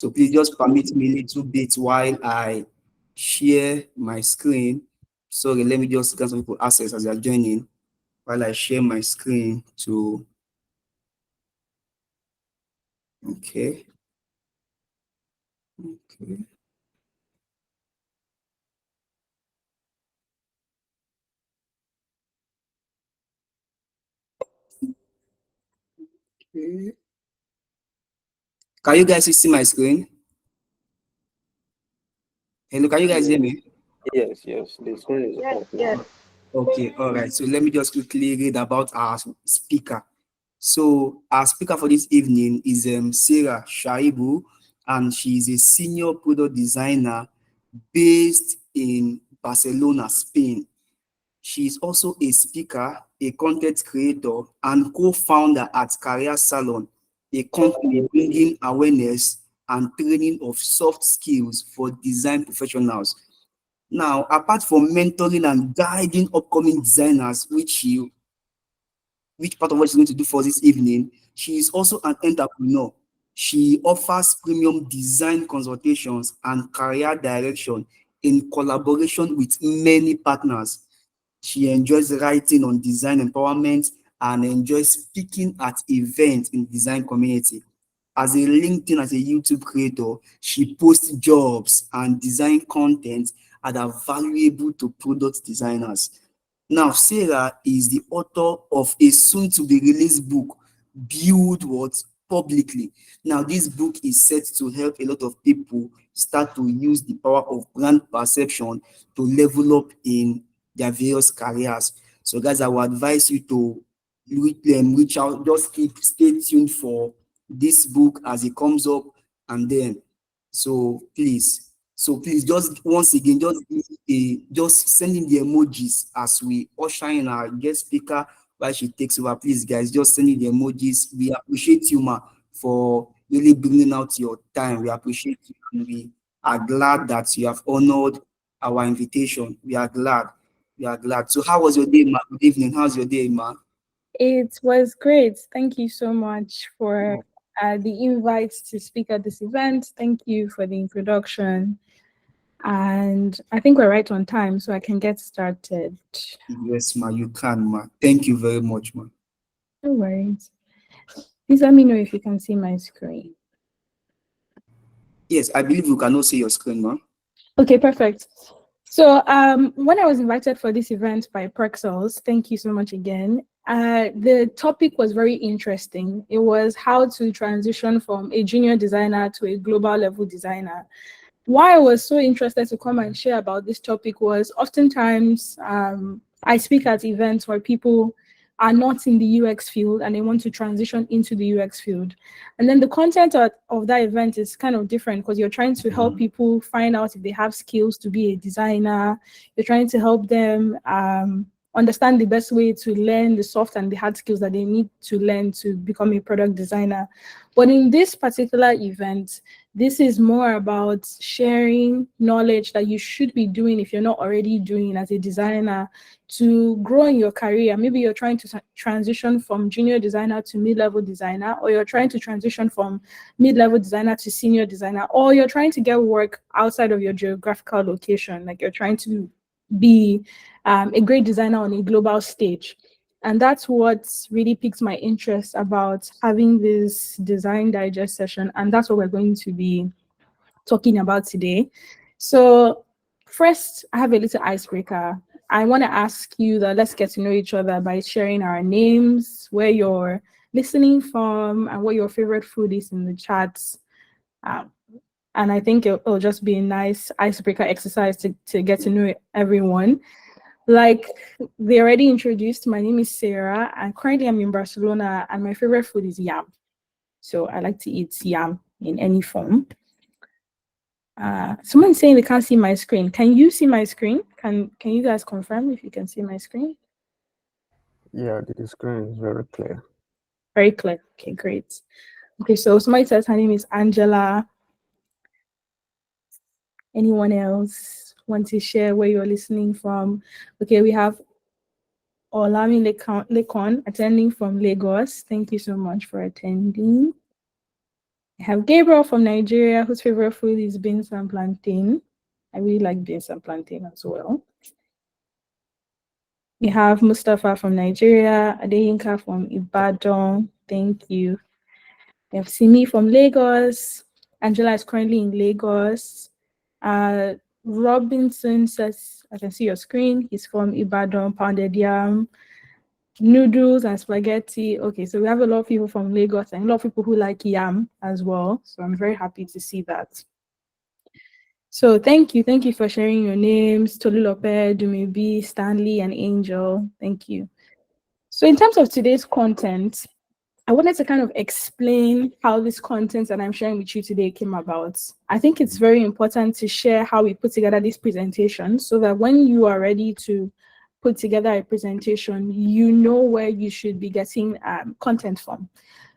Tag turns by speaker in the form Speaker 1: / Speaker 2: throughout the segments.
Speaker 1: So please just permit me a little bit while I share my screen. Sorry, let me just get some people access as they are joining while I share my screen to, okay. Okay. Okay. Can you guys see my screen? Hello, can you guys hear me?
Speaker 2: Yes, yes, the screen is
Speaker 3: Yes,
Speaker 2: off now.
Speaker 3: yes.
Speaker 1: Okay, all right. So let me just quickly read about our speaker. So our speaker for this evening is Sarah Shaibu, and she is a senior product designer based in Barcelona, Spain. She is also a speaker, a content creator, and co-founder at Career Salon, a company bringing awareness and training of soft skills for design professionals. Now, apart from mentoring and guiding upcoming designers, which part of what she's going to do for this evening, she is also an entrepreneur. She offers premium design consultations and career direction in collaboration with many partners. She enjoys writing on design empowerment and enjoys speaking at events in the design community. As a LinkedIn, as a YouTube creator, she posts jobs and design content that are valuable to product designers. Now, Sarah is the author of a soon-to-be released book, Build What Publicly. Now, this book is set to help a lot of people start to use the power of brand perception to level up in their various careers. So, guys, I would advise you to reach out, just stay tuned for this book as it comes up, and then so please just once again just send in the emojis as we usher in our guest speaker while she takes over. Please, guys, just send in the emojis. We appreciate you, ma, for really bringing out your time. We appreciate you, and we are glad that you have honored our invitation. We are glad. We are glad. So how was your day, ma? Good evening. How's your day, ma?
Speaker 3: It was great. Thank you so much for the invite to speak at this event. Thank you for the introduction. And I think we're right on time, so I can get started.
Speaker 1: Yes, ma, you can, ma. Thank you very much, ma.
Speaker 3: No worries. Please let me know if you can see my screen.
Speaker 1: Yes, I believe you cannot see your screen, ma.
Speaker 3: Okay, perfect. So when I was invited for this event by Perxels, thank you so much again. The topic was very interesting. It was how to transition from a junior designer to a global level designer. Why I was so interested to come and share about this topic was oftentimes I speak at events where people are not in the UX field and they want to transition into the UX field. And then the content of that event is kind of different because you're trying to help people find out if they have skills to be a designer. You're trying to help them understand the best way to learn the soft and the hard skills that they need to learn to become a product designer. But in this particular event, this is more about sharing knowledge that you should be doing if you're not already doing as a designer to grow in your career. Maybe you're trying to transition from junior designer to mid-level designer, or you're trying to transition from mid-level designer to senior designer, or you're trying to get work outside of your geographical location, like you're trying to be a great designer on a global stage. And that's what really piques my interest about having this design digest session. And that's what we're going to be talking about today. So first, I have a little icebreaker. I want to ask you that let's get to know each other by sharing our names, where you're listening from, and what your favorite food is in the chats. And I think it'll just be a nice icebreaker exercise to get to know everyone. Like they already introduced, my name is Sarah, and currently I'm in Barcelona, and my favorite food is yam. So I like to eat yam in any form. Someone's saying they can't see my screen. Can you see my screen? Can you guys confirm if you can see my screen?
Speaker 2: Yeah, the screen is very clear.
Speaker 3: Very clear. Okay, great. Okay, so somebody says her name is Angela. Anyone else want to share where you're listening from? Okay, we have Olami Lekon attending from Lagos. Thank you so much for attending. I have Gabriel from Nigeria, whose favorite food is beans and plantain. I really like beans and plantain as well. We have Mustafa from Nigeria, Adeyinka from Ibadan. Thank you. We have Simi from Lagos. Angela is currently in Lagos. Robinson says, I can see your screen. He's from Ibadan, pounded yam, noodles and spaghetti. Okay, so we have a lot of people from Lagos and a lot of people who like yam as well. So I'm very happy to see that. So thank you for sharing your names, Tolulope, Dumibi, Stanley, and Angel. Thank you. So in terms of today's content, I wanted to kind of explain how this content that I'm sharing with you today came about. I think it's very important to share how we put together this presentation so that when you are ready to put together a presentation, you know where you should be getting content from.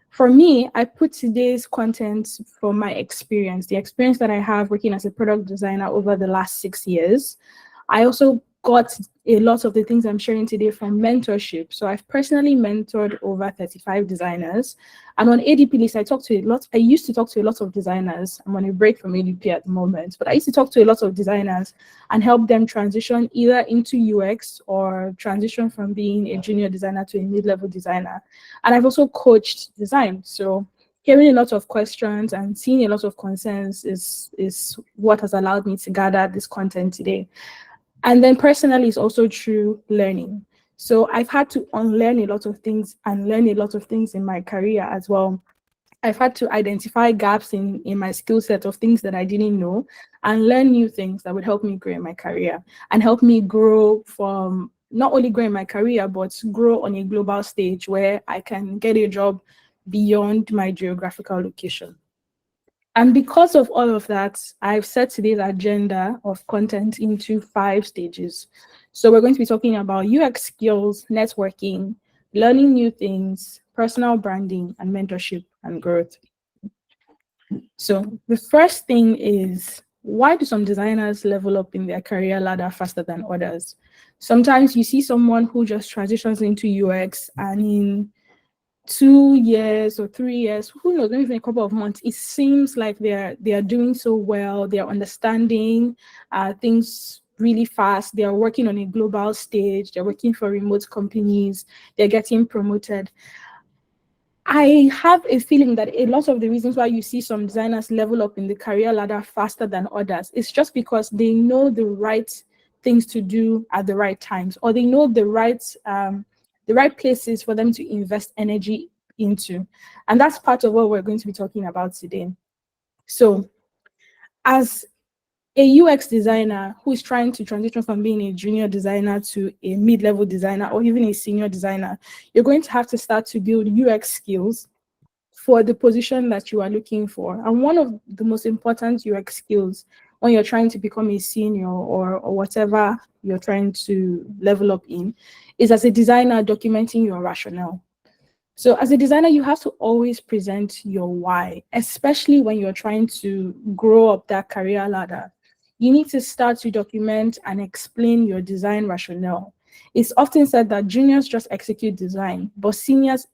Speaker 3: For me, I put today's content from my experience, the experience that I have working as a product designer over the last 6 years. I also got a lot of the things I'm sharing today from mentorship. So I've personally mentored over 35 designers. And on ADP list, I used to talk to a lot of designers. I'm on a break from ADP at the moment, but I used to talk to a lot of designers and help them transition either into UX or transition from being a junior designer to a mid-level designer. And I've also coached design. So hearing a lot of questions and seeing a lot of concerns is what has allowed me to gather this content today. And then personally, it's also through learning. So I've had to unlearn a lot of things and learn a lot of things in my career as well. I've had to identify gaps in my skill set of things that I didn't know and learn new things that would help me grow in my career and help me grow from not only grow in my career, but grow on a global stage where I can get a job beyond my geographical location. And because of all of that, I've set today's agenda of content into 5 stages. So we're going to be talking about UX skills, networking, learning new things, personal branding, and mentorship and growth. So the first thing is, why do some designers level up in their career ladder faster than others? Sometimes you see someone who just transitions into UX and in 2 years or 3 years, who knows, maybe even a couple of months, it seems like they are doing so well, they're understanding things really fast, they're working on a global stage, they're working for remote companies, they're getting promoted. I have a feeling that a lot of the reasons why you see some designers level up in the career ladder faster than others is just because they know the right things to do at the right times, or they know the right places for them to invest energy into. And that's part of what we're going to be talking about today. So as a UX designer who is trying to transition from being a junior designer to a mid-level designer or even a senior designer, you're going to have to start to build UX skills for the position that you are looking for. And one of the most important UX skills when you're trying to become a senior or whatever you're trying to level up in is, as a designer, documenting your rationale. So as a designer, you have to always present your why, especially when you're trying to grow up that career ladder. You need to start to document and explain your design rationale. It's often said that juniors just execute design, but seniors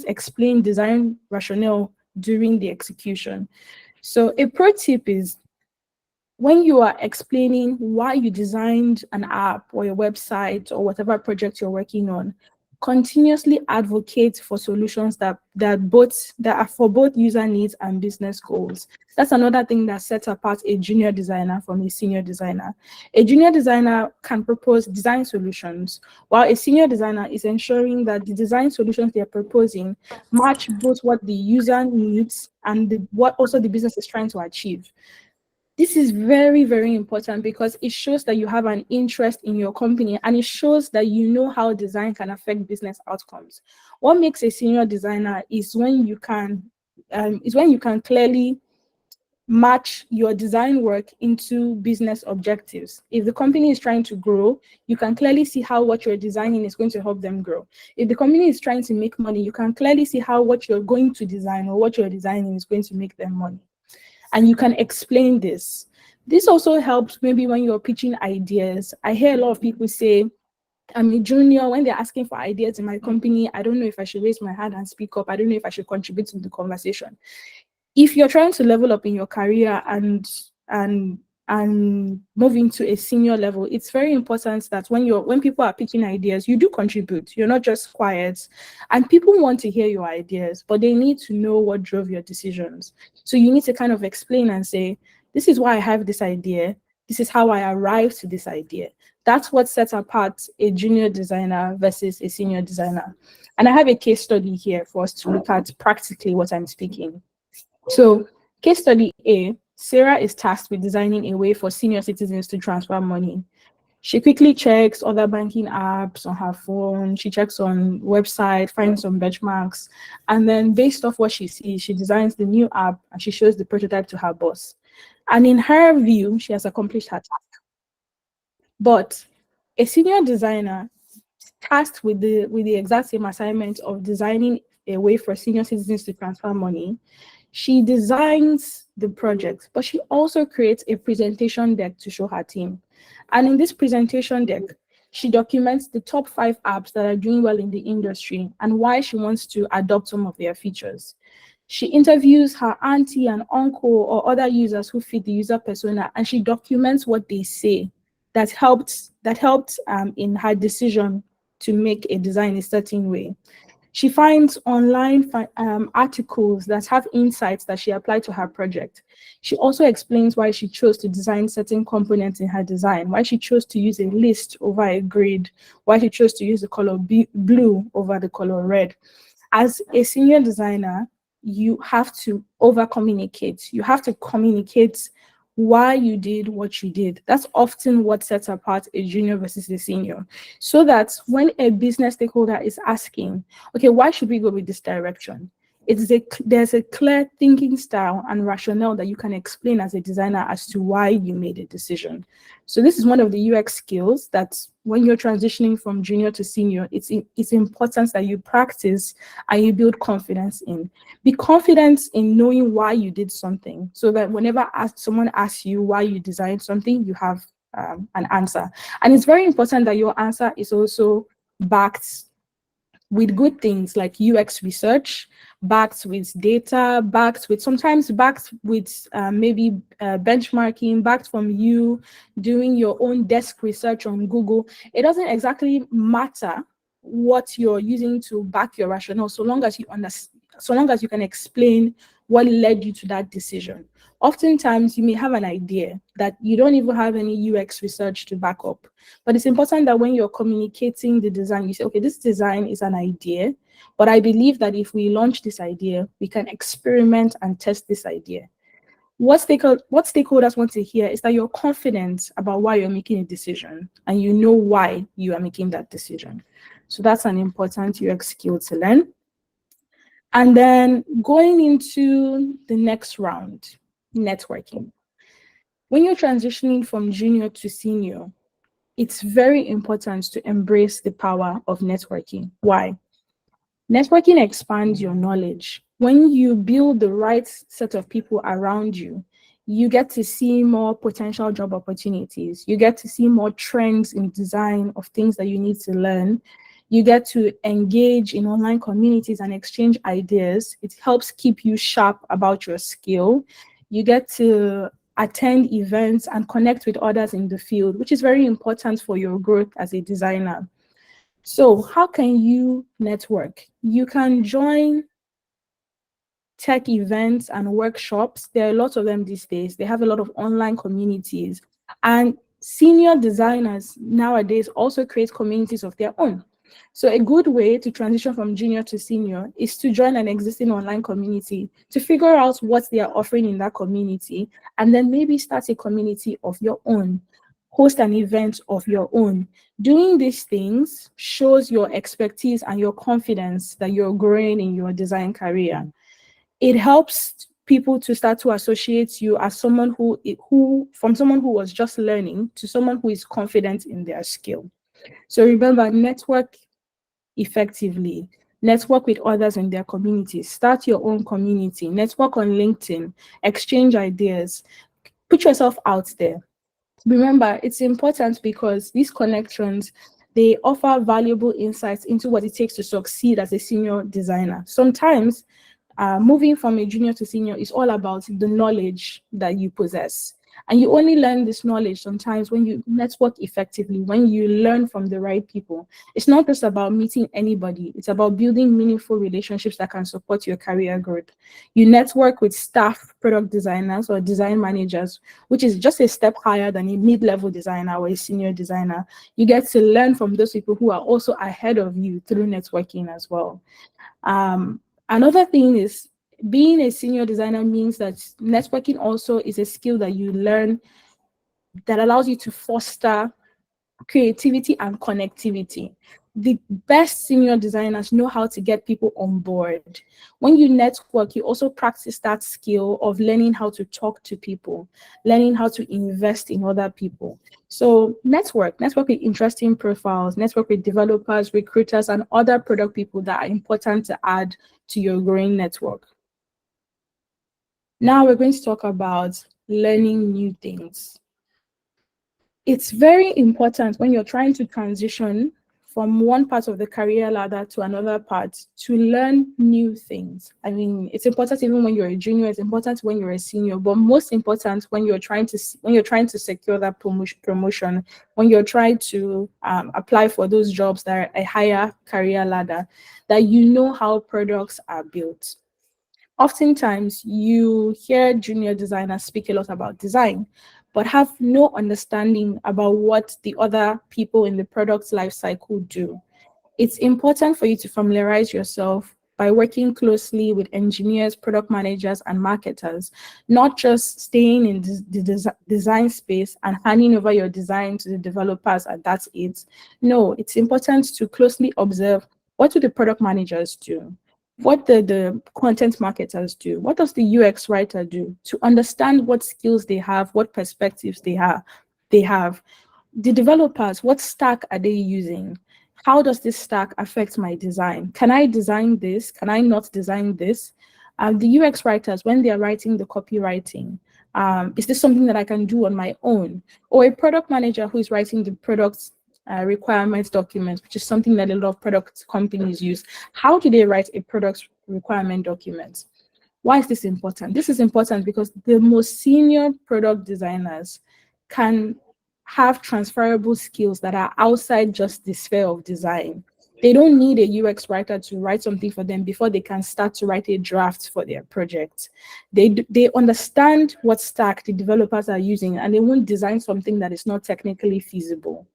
Speaker 3: explain design rationale during the execution. So a pro tip is, when you are explaining why you designed an app or a website or whatever project you're working on, continuously advocate for solutions that are for both user needs and business goals. That's another thing that sets apart a junior designer from a senior designer. A junior designer can propose design solutions, while a senior designer is ensuring that the design solutions they're proposing match both what the user needs and what also the business is trying to achieve. This is very, very important because it shows that you have an interest in your company and it shows that you know how design can affect business outcomes. What makes a senior designer is when you can clearly match your design work into business objectives. If the company is trying to grow, you can clearly see how what you're designing is going to help them grow. If the company is trying to make money, you can clearly see how what you're going to design or what you're designing is going to make them money. And you can explain this. This also helps maybe when you're pitching ideas. I hear a lot of people say, I'm a junior, when they're asking for ideas in my company, I don't know if I should raise my hand and speak up. I don't know if I should contribute to the conversation. If you're trying to level up in your career and and move into a senior level, it's very important that when people are pitching ideas, you do contribute. You're not just quiet. And people want to hear your ideas, but they need to know what drove your decisions. So you need to kind of explain and say, this is why I have this idea. This is how I arrived to this idea. That's what sets apart a junior designer versus a senior designer. And I have a case study here for us to look at practically what I'm speaking. So, case study A, Sarah is tasked with designing a way for senior citizens to transfer money. She quickly checks other banking apps on her phone. She checks on website, finds some benchmarks, and then based off what she sees, she designs the new app and she shows the prototype to her boss. And in her view, she has accomplished her task. But a senior designer tasked with the exact same assignment of designing a way for senior citizens to transfer money, she designs the project, but she also creates a presentation deck to show her team. And in this presentation deck, she documents the top 5 apps that are doing well in the industry and why she wants to adopt some of their features. She interviews her auntie and uncle or other users who fit the user persona, and she documents what they say that helped in her decision to make a design a certain way. She finds online articles that have insights that she applied to her project. She also explains why she chose to design certain components in her design, why she chose to use a list over a grid, why she chose to use the color blue over the color red. As a senior designer, you have to over communicate. You have to communicate why you did what you did. That's often what sets apart a junior versus a senior. So that when a business stakeholder is asking, okay, why should we go with this direction? There's a clear thinking style and rationale that you can explain as a designer as to why you made a decision. So this is one of the UX skills that when you're transitioning from junior to senior, it's important that you practice and you build confidence in. Be confident in knowing why you did something, so that whenever someone asks you why you designed something, you have an answer. And it's very important that your answer is also backed with good things like UX research, backed with data, sometimes backed with maybe benchmarking, backed from you doing your own desk research on Google. It doesn't exactly matter what you're using to back your rationale, so long as you can explain what led you to that decision. Oftentimes, you may have an idea that you don't even have any UX research to back up. But it's important that when you're communicating the design, you say, okay, this design is an idea, but I believe that if we launch this idea, we can experiment and test this idea. What stakeholders want to hear is that you're confident about why you're making a decision and you know why you are making that decision. So that's an important UX skill to learn. And then going into the next round, networking. When you're transitioning from junior to senior, it's very important to embrace the power of networking. Why? Networking expands your knowledge. When you build the right set of people around you, you get to see more potential job opportunities. You get to see more trends in design of things that you need to learn. You get to engage in online communities and exchange ideas. It helps keep you sharp about your skill. You get to attend events and connect with others in the field, which is very important for your growth as a designer. So how can you network? You can join tech events and workshops. There are lots of them these days. They have a lot of online communities. And senior designers nowadays also create communities of their own. So a good way to transition from junior to senior is to join an existing online community, to figure out what they are offering in that community, and then maybe start a community of your own, host an event of your own. Doing these things shows your expertise and your confidence that you're growing in your design career. It helps people to start to associate you as someone from someone who was just learning to someone who is confident in their skill. So remember, network effectively, network with others in their communities, start your own community, network on LinkedIn, exchange ideas, put yourself out there. Remember, it's important because these connections, they offer valuable insights into what it takes to succeed as a senior designer. Sometimes moving from a junior to senior is all about the knowledge that you possess. And you only learn this knowledge sometimes when you network effectively, when you learn from the right people. It's not just about meeting anybody, it's about building meaningful relationships that can support your career growth. You network with staff product designers or design managers, which is just a step higher than a mid-level designer or a senior designer. You get to learn from those people who are also ahead of you through networking as well. Another thing is being a senior designer means that networking also is a skill that you learn that allows you to foster creativity and connectivity. The best senior designers know how to get people on board. When you network, you also practice that skill of learning how to talk to people, learning how to invest in other people. So network with interesting profiles, network with developers, recruiters, and other product people that are important to add to your growing network. Now we're going to talk about learning new things. It's very important when you're trying to transition from one part of the career ladder to another part to learn new things. I mean, it's important even when you're a junior, it's important when you're a senior, but most important when you're trying to secure that promotion, when you're trying to apply for those jobs that are a higher career ladder, that you know how products are built. Oftentimes, you hear junior designers speak a lot about design, but have no understanding about what the other people in the product life cycle do. It's important for you to familiarize yourself by working closely with engineers, product managers, and marketers, not just staying in the design space and handing over your design to the developers and that's it. No, it's important to closely observe what do the product managers do? What the content marketers do? What does the UX writer do? To understand what skills they have, what perspectives they have. The developers, what stack are they using? How does this stack affect my design? Can I design this? Can I not design this? The UX writers, when they are writing the copywriting, is this something that I can do on my own? Or a product manager who is writing the product requirements document, which is something that a lot of product companies use. How do they write a product requirement document? Why is this important? This is important because the most senior product designers can have transferable skills that are outside just the sphere of design. They don't need a UX writer to write something for them before they can start to write a draft for their project. They understand what stack the developers are using, and they won't design something that is not technically feasible.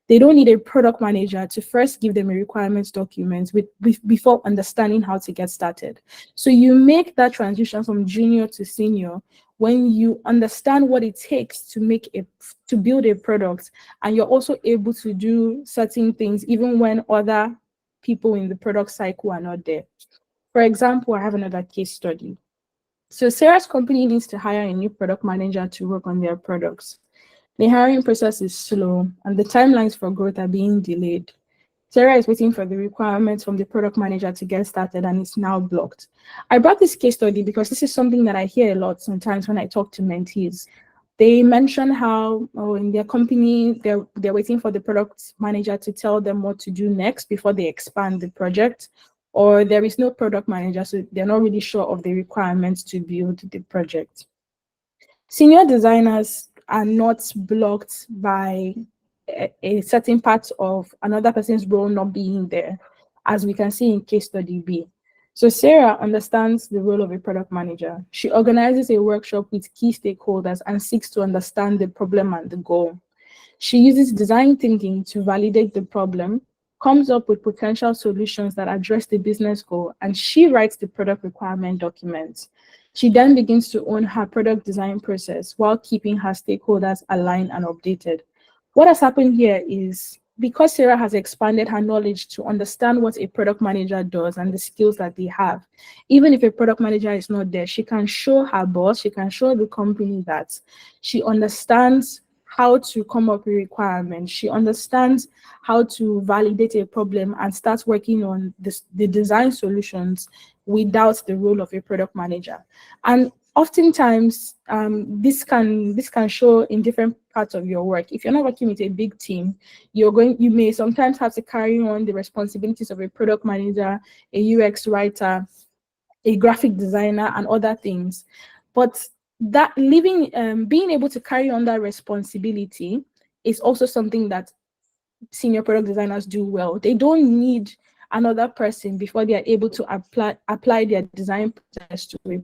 Speaker 3: They don't need a product manager to first give them a requirements document before understanding how to get started. So you make that transition from junior to senior when you understand what it takes to build a product, and you're also able to do certain things even when other people in the product cycle are not there. For example, I have another case study. So Sarah's company needs to hire a new product manager to work on their products. The hiring process is slow and the timelines for growth are being delayed. Sarah is waiting for the requirements from the product manager to get started and it's now blocked. I brought this case study because this is something that I hear a lot sometimes when I talk to mentees. They mention how in their company, they're waiting for the product manager to tell them what to do next before they expand the project, or there is no product manager, so they're not really sure of the requirements to build the project. Senior designers are not blocked by a certain part of another person's role not being there, as we can see in case study B. So Sarah understands the role of a product manager. She organizes a workshop with key stakeholders and seeks to understand the problem and the goal. She uses design thinking to validate the problem, comes up with potential solutions that address the business goal, and she writes the product requirement documents. She then begins to own her product design process while keeping her stakeholders aligned and updated. What has happened here is because Sarah has expanded her knowledge to understand what a product manager does and the skills that they have, even if a product manager is not there, she can show her boss, she can show the company that she understands how to come up with requirements. She understands how to validate a problem and start working on the design solutions without the role of a product manager. And oftentimes, this can show in different parts of your work. If you're not working with a big team, you may sometimes have to carry on the responsibilities of a product manager, a UX writer, a graphic designer, and other things. But that being able to carry on that responsibility is also something that senior product designers do well. They don't need another person before they are able to apply their design process to a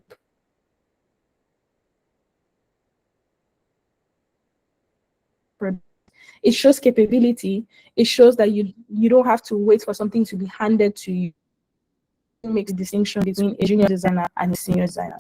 Speaker 3: product. It shows capability. It shows that you don't have to wait for something to be handed to you. It makes a distinction between a junior designer and a senior designer.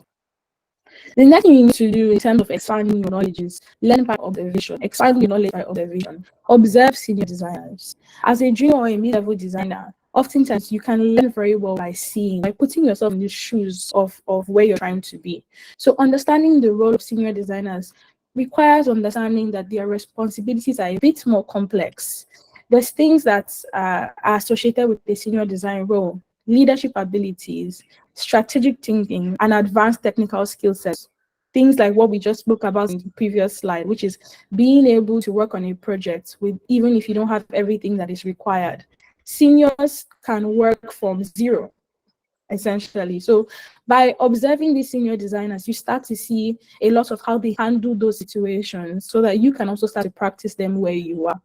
Speaker 3: The next thing you need to do in terms of expanding your knowledge is learn by observation, expand your knowledge by observation, observe senior designers. As a junior or a mid-level designer, oftentimes you can learn very well by seeing, by putting yourself in the shoes of where you're trying to be. So understanding the role of senior designers requires understanding that their responsibilities are a bit more complex. There's things that are associated with the senior design role: leadership abilities, strategic thinking, and advanced technical skill sets. Things like what we just spoke about in the previous slide, which is being able to work on a project with, even if you don't have everything that is required. Seniors can work from zero, essentially. So by observing these senior designers, you start to see a lot of how they handle those situations so that you can also start to practice them where you are.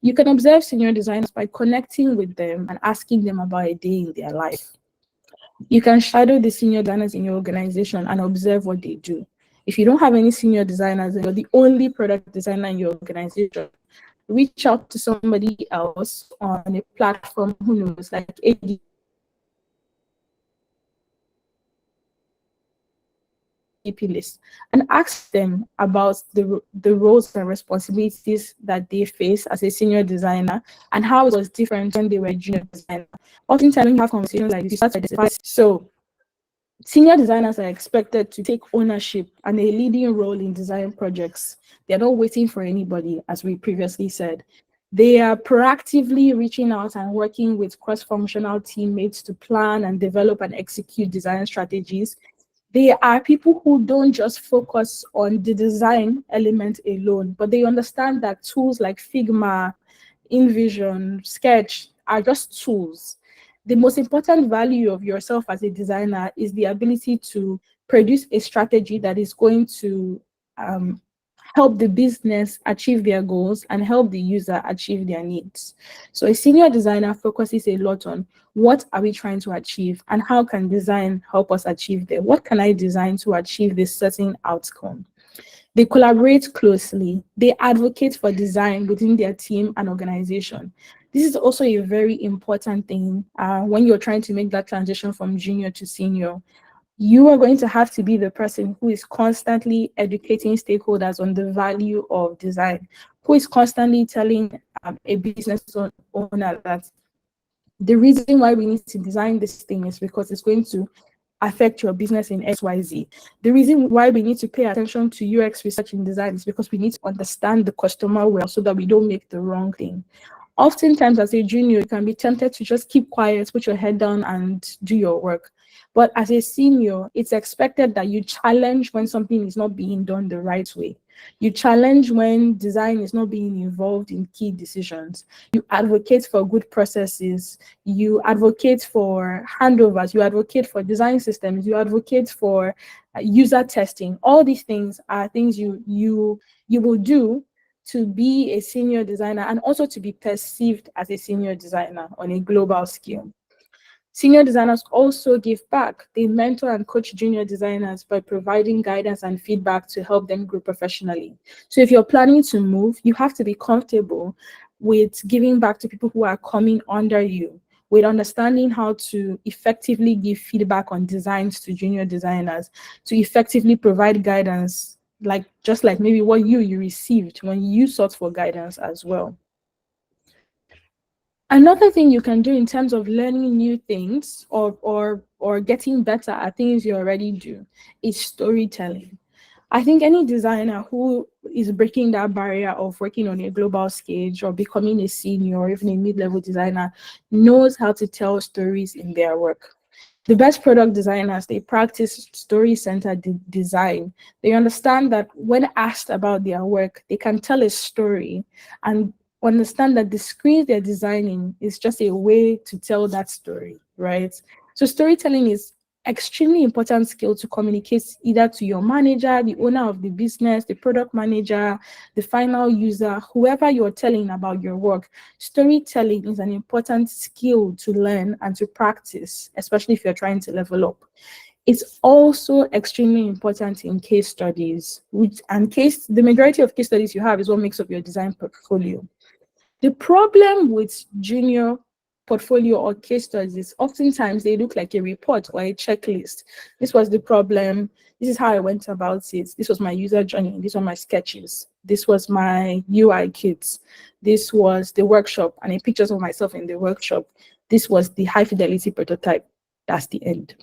Speaker 3: You can observe senior designers by connecting with them and asking them about a day in their life. You can shadow the senior designers in your organization and observe what they do. If you don't have any senior designers and you're the only product designer in your organization, reach out to somebody else on a platform, who knows, like AD list, and ask them about the roles and responsibilities that they face as a senior designer and how it was different when they were a junior designer. Oftentimes when you have conversations like this, you start to identify. So senior designers are expected to take ownership and a leading role in design projects. They're not waiting for anybody, as we previously said. They are proactively reaching out and working with cross-functional teammates to plan and develop and execute design strategies. They are people who don't just focus on the design element alone, but they understand that tools like Figma, InVision, Sketch are just tools. The most important value of yourself as a designer is the ability to produce a strategy that is going to help the business achieve their goals and help the user achieve their needs. So a senior designer focuses a lot on what are we trying to achieve and how can design help us achieve that? What can I design to achieve this certain outcome? They collaborate closely. They advocate for design within their team and organization. This is also a very important thing when you're trying to make that transition from junior to senior. You are going to have to be the person who is constantly educating stakeholders on the value of design, who is constantly telling a business owner that the reason why we need to design this thing is because it's going to affect your business in XYZ. The reason why we need to pay attention to UX research and design is because we need to understand the customer well so that we don't make the wrong thing. Oftentimes, as a junior, you can be tempted to just keep quiet, put your head down, and do your work. But as a senior, it's expected that you challenge when something is not being done the right way. You challenge when design is not being involved in key decisions. You advocate for good processes. You advocate for handovers. You advocate for design systems. You advocate for user testing. All these things are things you will do to be a senior designer and also to be perceived as a senior designer on a global scale. Senior designers also give back. They mentor and coach junior designers by providing guidance and feedback to help them grow professionally. So if you're planning to move, you have to be comfortable with giving back to people who are coming under you, with understanding how to effectively give feedback on designs to junior designers, to effectively provide guidance, just like maybe what you received when you sought for guidance as well. Another thing you can do in terms of learning new things or getting better at things you already do is storytelling. I think any designer who is breaking that barrier of working on a global stage or becoming a senior or even a mid-level designer knows how to tell stories in their work. The best product designers, they practice story-centered design. They understand that when asked about their work, they can tell a story and understand that the screen they're designing is just a way to tell that story, right? So storytelling is extremely important skill to communicate either to your manager, the owner of the business, the product manager, the final user, whoever you're telling about your work. Storytelling is an important skill to learn and to practice, especially if you're trying to level up. It's also extremely important in case studies, the majority of case studies you have is what makes up your design portfolio. The problem with junior portfolio or case studies is oftentimes they look like a report or a checklist. This was the problem. This is how I went about it. This was my user journey. These were my sketches. This was my UI kits. This was the workshop and a pictures of myself in the workshop. This was the high fidelity prototype. That's the end.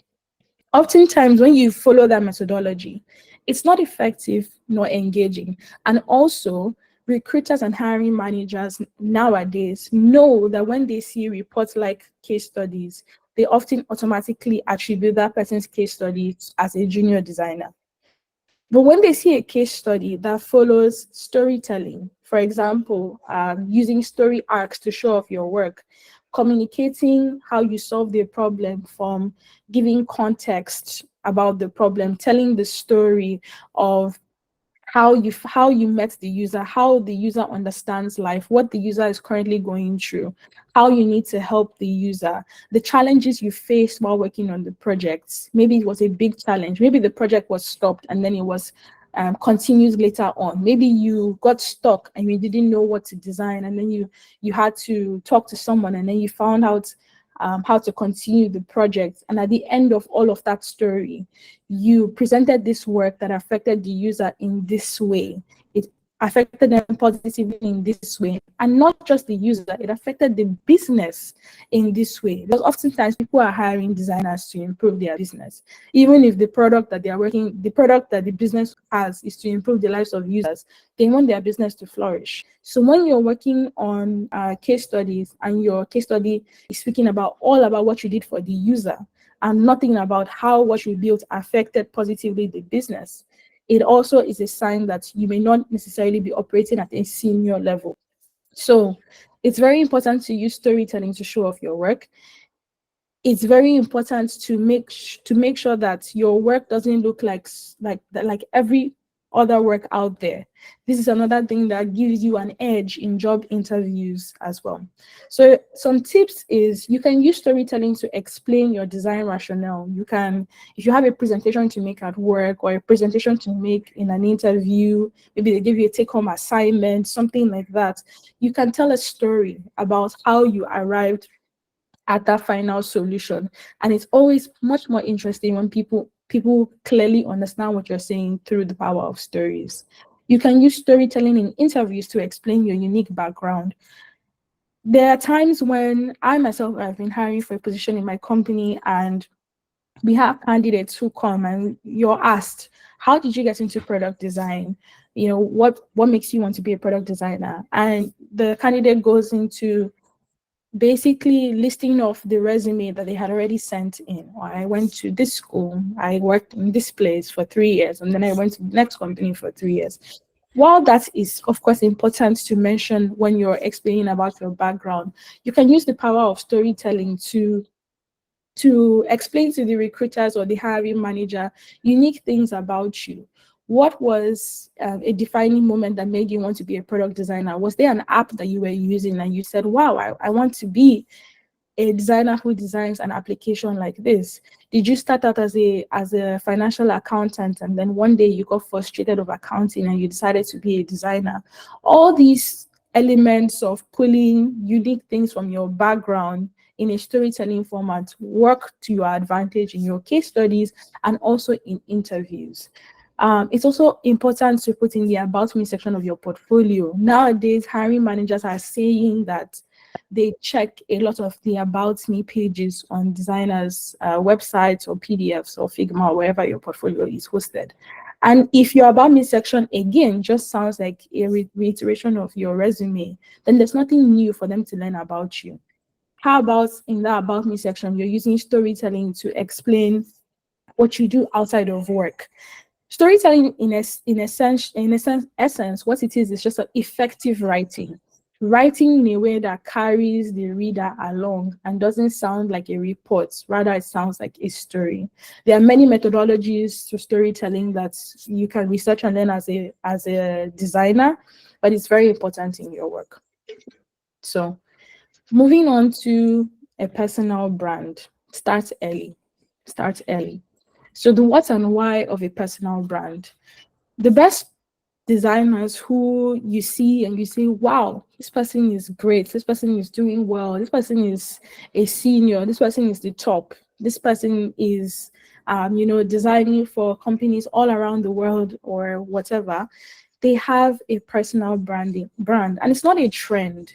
Speaker 3: Oftentimes, when you follow that methodology, it's not effective nor engaging. And also, recruiters and hiring managers nowadays know that when they see reports like case studies, they often automatically attribute that person's case study as a junior designer. But when they see a case study that follows storytelling, for example, using story arcs to show off your work, communicating how you solve the problem from giving context about the problem, telling the story of how you met the user, how the user understands life, what the user is currently going through, how you need to help the user, the challenges you faced while working on the projects. Maybe it was a big challenge. Maybe the project was stopped and then it was continued later on. Maybe you got stuck and you didn't know what to design, and then you had to talk to someone, and then you found out how to continue the project. And at the end of all of that story, you presented this work that affected the user in this way. It affected them positively in this way. And not just the user, it affected the business in this way. Because oftentimes people are hiring designers to improve their business. Even if the product that they are working, the product that the business has is to improve the lives of users, they want their business to flourish. So when you're working on case studies and your case study is speaking about all about what you did for the user and nothing about how what you built affected positively the business, it also is a sign that you may not necessarily be operating at a senior level. So it's very important to use storytelling to show off your work. It's very important to make sure that your work doesn't look like every other work out there. This is another thing that gives you an edge in job interviews as well. So some tips is you can use storytelling to explain your design rationale. You can, if you have a presentation to make at work or a presentation to make in an interview, maybe they give you a take-home assignment, something like that, you can tell a story about how you arrived at that final solution. And it's always much more interesting when people clearly understand what you're saying through the power of stories. You can use storytelling in interviews to explain your unique background. There are times when I myself have been hiring for a position in my company, and we have candidates who come and you're asked, how did you get into product design? You know, what makes you want to be a product designer? And the candidate goes into basically listing off the resume that they had already sent in. Or I went to this school, I worked in this place for 3 years, and then I went to the next company for 3 years. While that is, of course, important to mention when you're explaining about your background, you can use the power of storytelling to explain to the recruiters or the hiring manager unique things about you. What was a defining moment that made you want to be a product designer? Was there an app that you were using and you said, wow, I want to be a designer who designs an application like this? Did you start out as a financial accountant and then one day you got frustrated of accounting and you decided to be a designer? All these elements of pulling unique things from your background in a storytelling format work to your advantage in your case studies and also in interviews. It's also important to put in the About Me section of your portfolio. Nowadays, hiring managers are saying that they check a lot of the About Me pages on designers' websites or PDFs or Figma or wherever your portfolio is hosted. And if your About Me section, again, just sounds like a reiteration of your resume, then there's nothing new for them to learn about you. How about in that About Me section, you're using storytelling to explain what you do outside of work? Storytelling, in essence, what it is just an effective writing. writing in a way that carries the reader along and doesn't sound like a report, rather it sounds like a story. There are many methodologies to storytelling that you can research and learn as a designer, but it's very important in your work. So moving on to a personal brand, start early. Start early. So the what and why of a personal brand. The best designers who you see and you say, wow, this person is great, this person is doing well, this person is a senior, this person is the top, this person is designing for companies all around the world or whatever. They have a personal brand, and it's not a trend.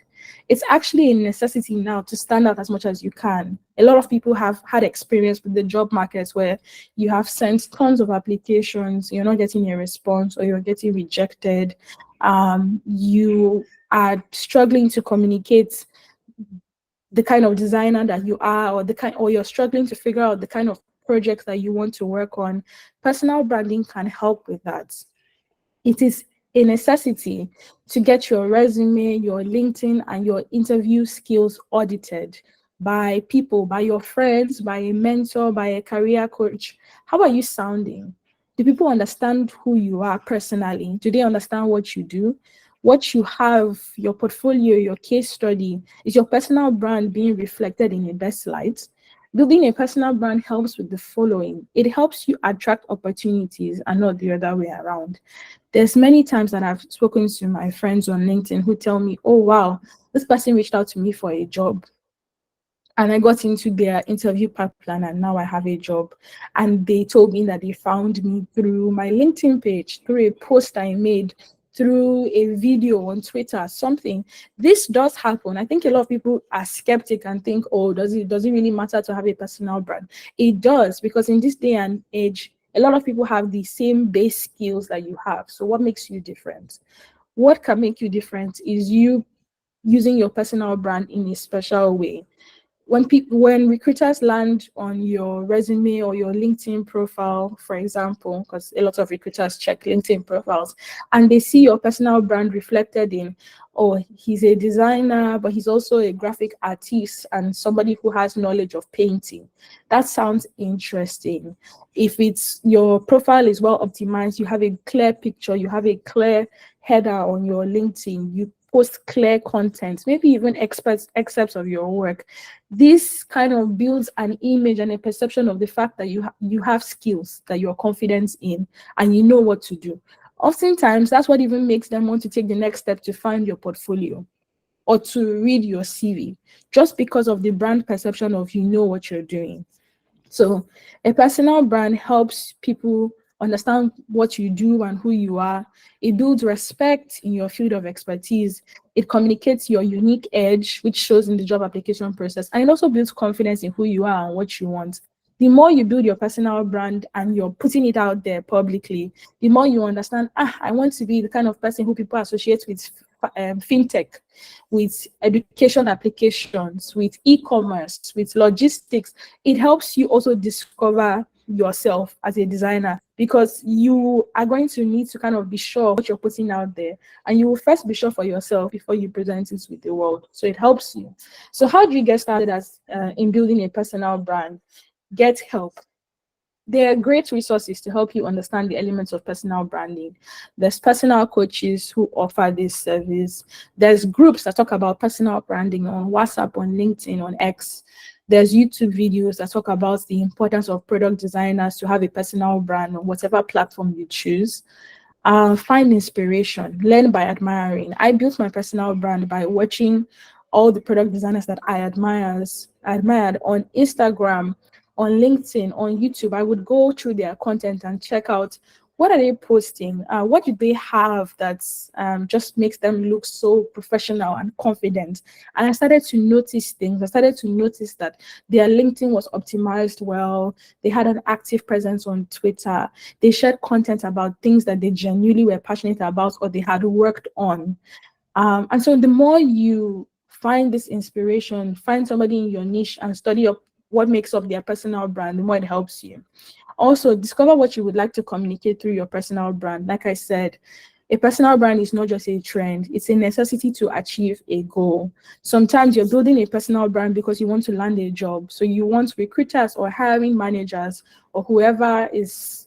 Speaker 3: It's actually a necessity now to stand out as much as you can. A lot of people have had experience with the job markets where you have sent tons of applications, you're not getting a response, or you're getting rejected. You are struggling to communicate the kind of designer that you are, or you're struggling to figure out the kind of projects that you want to work on. Personal branding can help with that. It is a necessity to get your resume, your LinkedIn, and your interview skills audited by people, by your friends, by a mentor, by a career coach. How are you sounding? Do people understand who you are personally? Do they understand what you do? What you have, your portfolio, your case study, is your personal brand being reflected in a best light? Building a personal brand helps with the following. It helps you attract opportunities and not the other way around. There's many times that I've spoken to my friends on LinkedIn who tell me, oh, wow, this person reached out to me for a job. And I got into their interview pipeline and now I have a job. And they told me that they found me through my LinkedIn page, through a post I made, through a video on Twitter, something. This does happen. I think a lot of people are skeptic and think, oh, does it really matter to have a personal brand? It does, because in this day and age, a lot of people have the same base skills that you have. So what makes you different? What can make you different is you using your personal brand in a special way. When recruiters land on your resume or your LinkedIn profile, for example, because a lot of recruiters check LinkedIn profiles, and they see your personal brand reflected in, oh, he's a designer, but he's also a graphic artist and somebody who has knowledge of painting. That sounds interesting. If it's your profile is well optimized, you have a clear picture, you have a clear header on your LinkedIn, you post clear content, maybe even excerpts of your work. This kind of builds an image and a perception of the fact that you have skills that you're confident in and you know what to do. Oftentimes, that's what even makes them want to take the next step to find your portfolio or to read your CV, just because of the brand perception of you know what you're doing. So a personal brand helps people understand what you do and who you are. It builds respect in your field of expertise. It communicates your unique edge, which shows in the job application process. And it also builds confidence in who you are and what you want. The more you build your personal brand and you're putting it out there publicly, the more you understand, I want to be the kind of person who people associate with fintech, with education applications, with e-commerce, with logistics. It helps you also discover yourself as a designer, because you are going to need to kind of be sure what you're putting out there, and you will first be sure for yourself before you present it with the world. So it helps you. So how do you get started in building a personal brand? Get help. There are great resources to help you understand the elements of personal branding. There's personal coaches who offer this service. There's groups that talk about personal branding on WhatsApp, on LinkedIn, on X. There's YouTube videos that talk about the importance of product designers to have a personal brand on whatever platform you choose. Find inspiration, learn by admiring. I built my personal brand by watching all the product designers that I admired on Instagram, on LinkedIn, on YouTube. I would go through their content and check out what are they posting, what do they have that just makes them look so professional and confident. And I started to notice things. I started to notice that their LinkedIn was optimized well. They had an active presence on Twitter. They shared content about things that they genuinely were passionate about or they had worked on. And so the more you find this inspiration, find somebody in your niche and study up what makes up their personal brand, the more it helps you. Also, discover what you would like to communicate through your personal brand. Like I said, A personal brand is not just a trend, it's a necessity to achieve a goal. Sometimes you're building a personal brand because you want to land a job. So you want recruiters or hiring managers or whoever is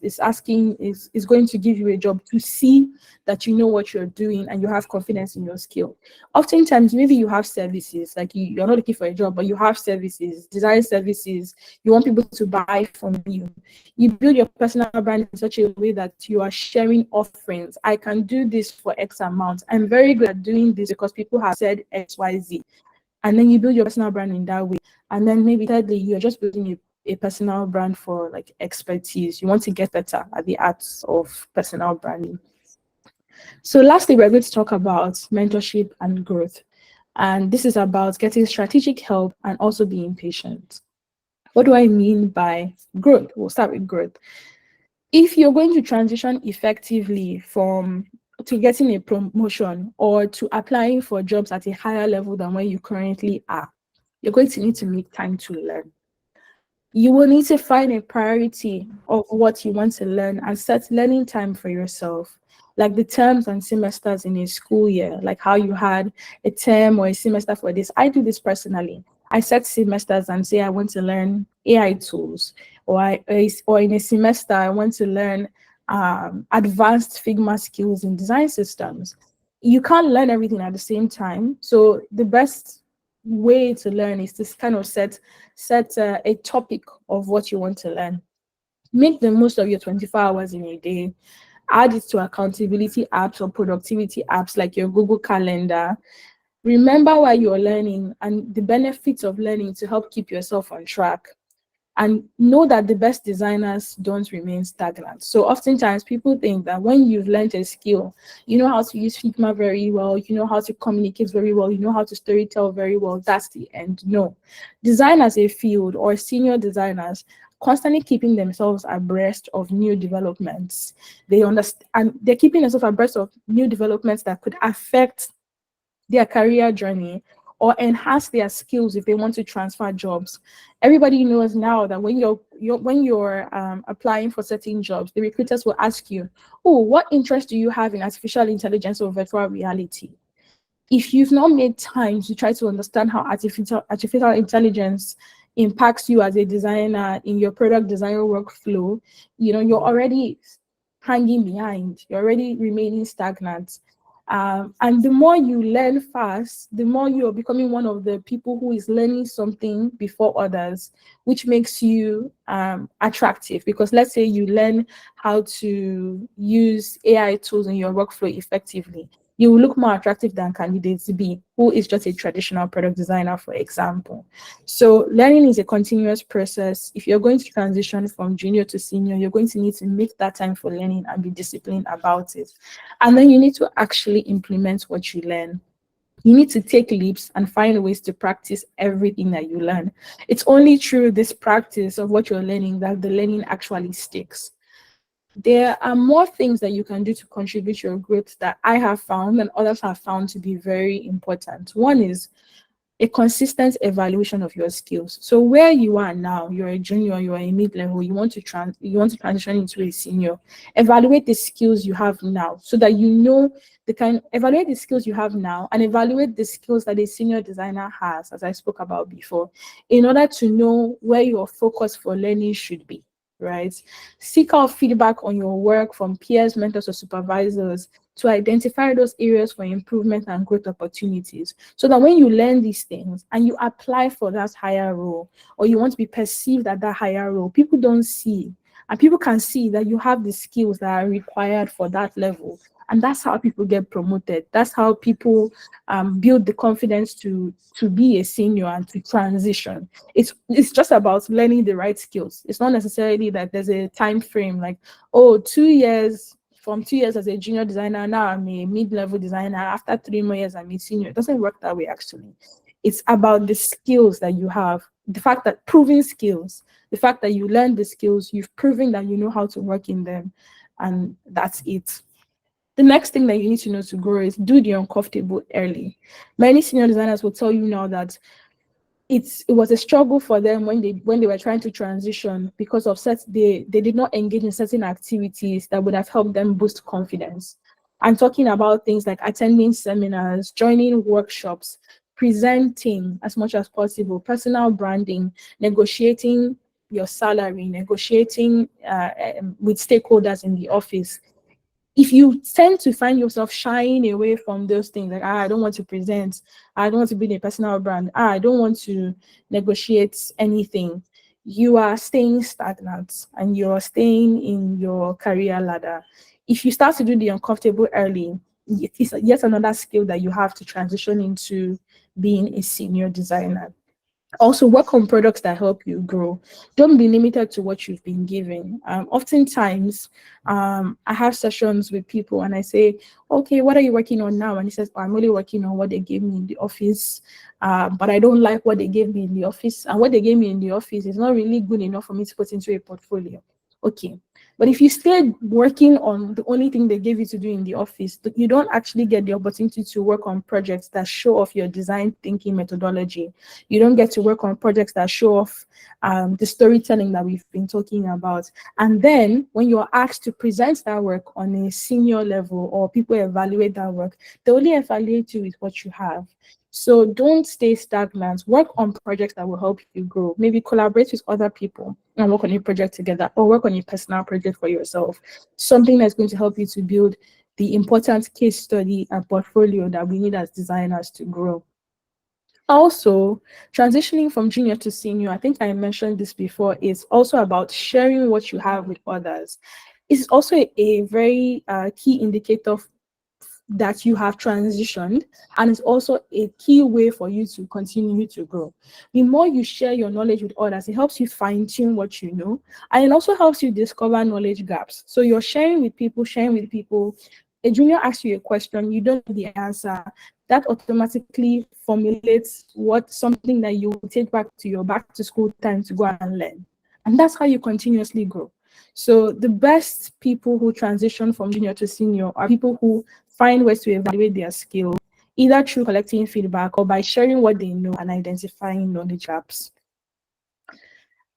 Speaker 3: going to give you a job to see that you know what you're doing and you have confidence in your skill. Oftentimes, maybe you have services, like you're not looking for a job, but you have services, design services, you want people to buy from you. You build your personal brand in such a way that you are sharing offerings. I can do this for X amount. I'm very good at doing this because people have said XYZ. And then you build your personal brand in that way. And then maybe thirdly, you're just building a personal brand for like expertise. You want to get better at the arts of personal branding. So lastly, we're going to talk about mentorship and growth. And this is about getting strategic help and also being patient. What do I mean by growth? We'll start with growth. If you're going to transition effectively to getting a promotion or to applying for jobs at a higher level than where you currently are, you're going to need to make time to learn. You will need to find a priority of what you want to learn and set learning time for yourself, like the terms and semesters in a school year, like how you had a term or a semester for this. I do this personally. I set semesters and say I want to learn AI tools, or in a semester I want to learn advanced Figma skills in design systems. You can't learn everything at the same time. So the best way to learn is to kind of set a topic of what you want to learn. Make the most of your 24 hours in a day. Add it to accountability apps or productivity apps like your Google Calendar. Remember why you're learning and the benefits of learning to help keep yourself on track. And know that the best designers don't remain stagnant. So oftentimes people think that when you've learned a skill, you know how to use Figma very well, you know how to communicate very well, you know how to storytell very well, that's the end. No. Design as a field or senior designers constantly keeping themselves abreast of new developments. They understand and they're keeping themselves abreast of new developments that could affect their career journey or enhance their skills if they want to transfer jobs. Everybody knows now that when you're applying for certain jobs, the recruiters will ask you, "Oh, what interest do you have in artificial intelligence or virtual reality?" If you've not made time to try to understand how artificial intelligence impacts you as a designer in your product design workflow, you're already hanging behind. You're already remaining stagnant. And the more you learn fast, the more you're becoming one of the people who is learning something before others, which makes you attractive. Because let's say you learn how to use AI tools in your workflow effectively, you will look more attractive than candidates B, who is just a traditional product designer, for example. So learning is a continuous process. If you're going to transition from junior to senior, you're going to need to make that time for learning and be disciplined about it. And then you need to actually implement what you learn. You need to take leaps and find ways to practice everything that you learn. It's only through this practice of what you're learning that the learning actually sticks. There are more things that you can do to contribute to your growth that I have found and others have found to be very important. One is a consistent evaluation of your skills. So where you are now, you're a junior, you're a mid-level, you want to transition into a senior. Evaluate the skills you have now so that you know evaluate the skills you have now and evaluate the skills that a senior designer has, as I spoke about before, in order to know where your focus for learning should be. Right? Seek out feedback on your work from peers, mentors, or supervisors to identify those areas for improvement and growth opportunities. So that when you learn these things and you apply for that higher role, or you want to be perceived at that higher role, people don't see, and people can see that you have the skills that are required for that level. And that's how people get promoted. That's how people build the confidence to be a senior and to transition. It's just about learning the right skills. It's not necessarily that there's a time frame like, oh, 2 years, from 2 years as a junior designer, now I'm a mid-level designer. After 3 more years, I'm a senior. It doesn't work that way, actually. It's about the skills that you have, the fact that proving skills, the fact that you learn the skills, you've proven that you know how to work in them, and that's it. The next thing that you need to know to grow is do the uncomfortable early. Many senior designers will tell you now that it was a struggle for them when they were trying to transition because of they did not engage in certain activities that would have helped them boost confidence. I'm talking about things like attending seminars, joining workshops, presenting as much as possible, personal branding, negotiating your salary, negotiating with stakeholders in the office. If you tend to find yourself shying away from those things, like, I don't want to present, I don't want to build a personal brand, I don't want to negotiate anything, you are staying stagnant and you're staying in your career ladder. If you start to do the uncomfortable early, it is yet another skill that you have to transition into being a senior designer. Also, work on products that help you grow. Don't be limited to what you've been given. Oftentimes, I have sessions with people and I say, okay, what are you working on now? And he says, oh, I'm only working on what they gave me in the office, but I don't like what they gave me in the office. And what they gave me in the office is not really good enough for me to put into a portfolio. Okay. But if you stay working on the only thing they gave you to do in the office, you don't actually get the opportunity to work on projects that show off your design thinking methodology. You don't get to work on projects that show off the storytelling that we've been talking about. And then when you're asked to present that work on a senior level or people evaluate that work, they only evaluate you with what you have. So don't stay stagnant. Work on projects that will help you grow. Maybe collaborate with other people and work on a project together, or work on a personal project for yourself. Something that's going to help you to build the important case study and portfolio that we need as designers to grow. Also, transitioning from junior to senior, I think I mentioned this before, is also about sharing what you have with others. It's also a very key indicator that you have transitioned, and it's also a key way for you to continue to grow. The more you share your knowledge with others, it helps you fine-tune what you know, and it also helps you discover knowledge gaps. So you're sharing with people, a junior asks you a question, you don't know the answer, that automatically formulates what something that you will take back to your back to school time to go and learn. And that's how you continuously grow. So the best people who transition from junior to senior are people who find ways to evaluate their skills, either through collecting feedback or by sharing what they know and identifying knowledge gaps.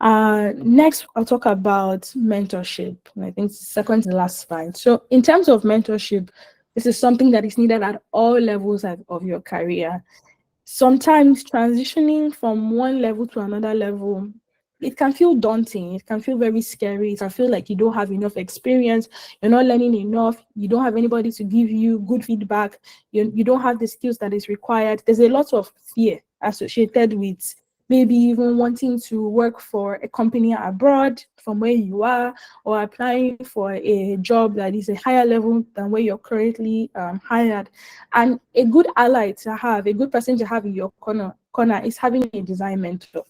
Speaker 3: Next, I'll talk about mentorship. I think second to last slide. So in terms of mentorship, this is something that is needed at all levels of your career. Sometimes transitioning from one level to another level, it can feel daunting. It can feel very scary. It can feel like you don't have enough experience. You're not learning enough. You don't have anybody to give you good feedback. You don't have the skills that is required. There's a lot of fear associated with maybe even wanting to work for a company abroad from where you are, or applying for a job that is a higher level than where you're currently hired. And a good ally to have, a good person to have in your corner is having a design mentor.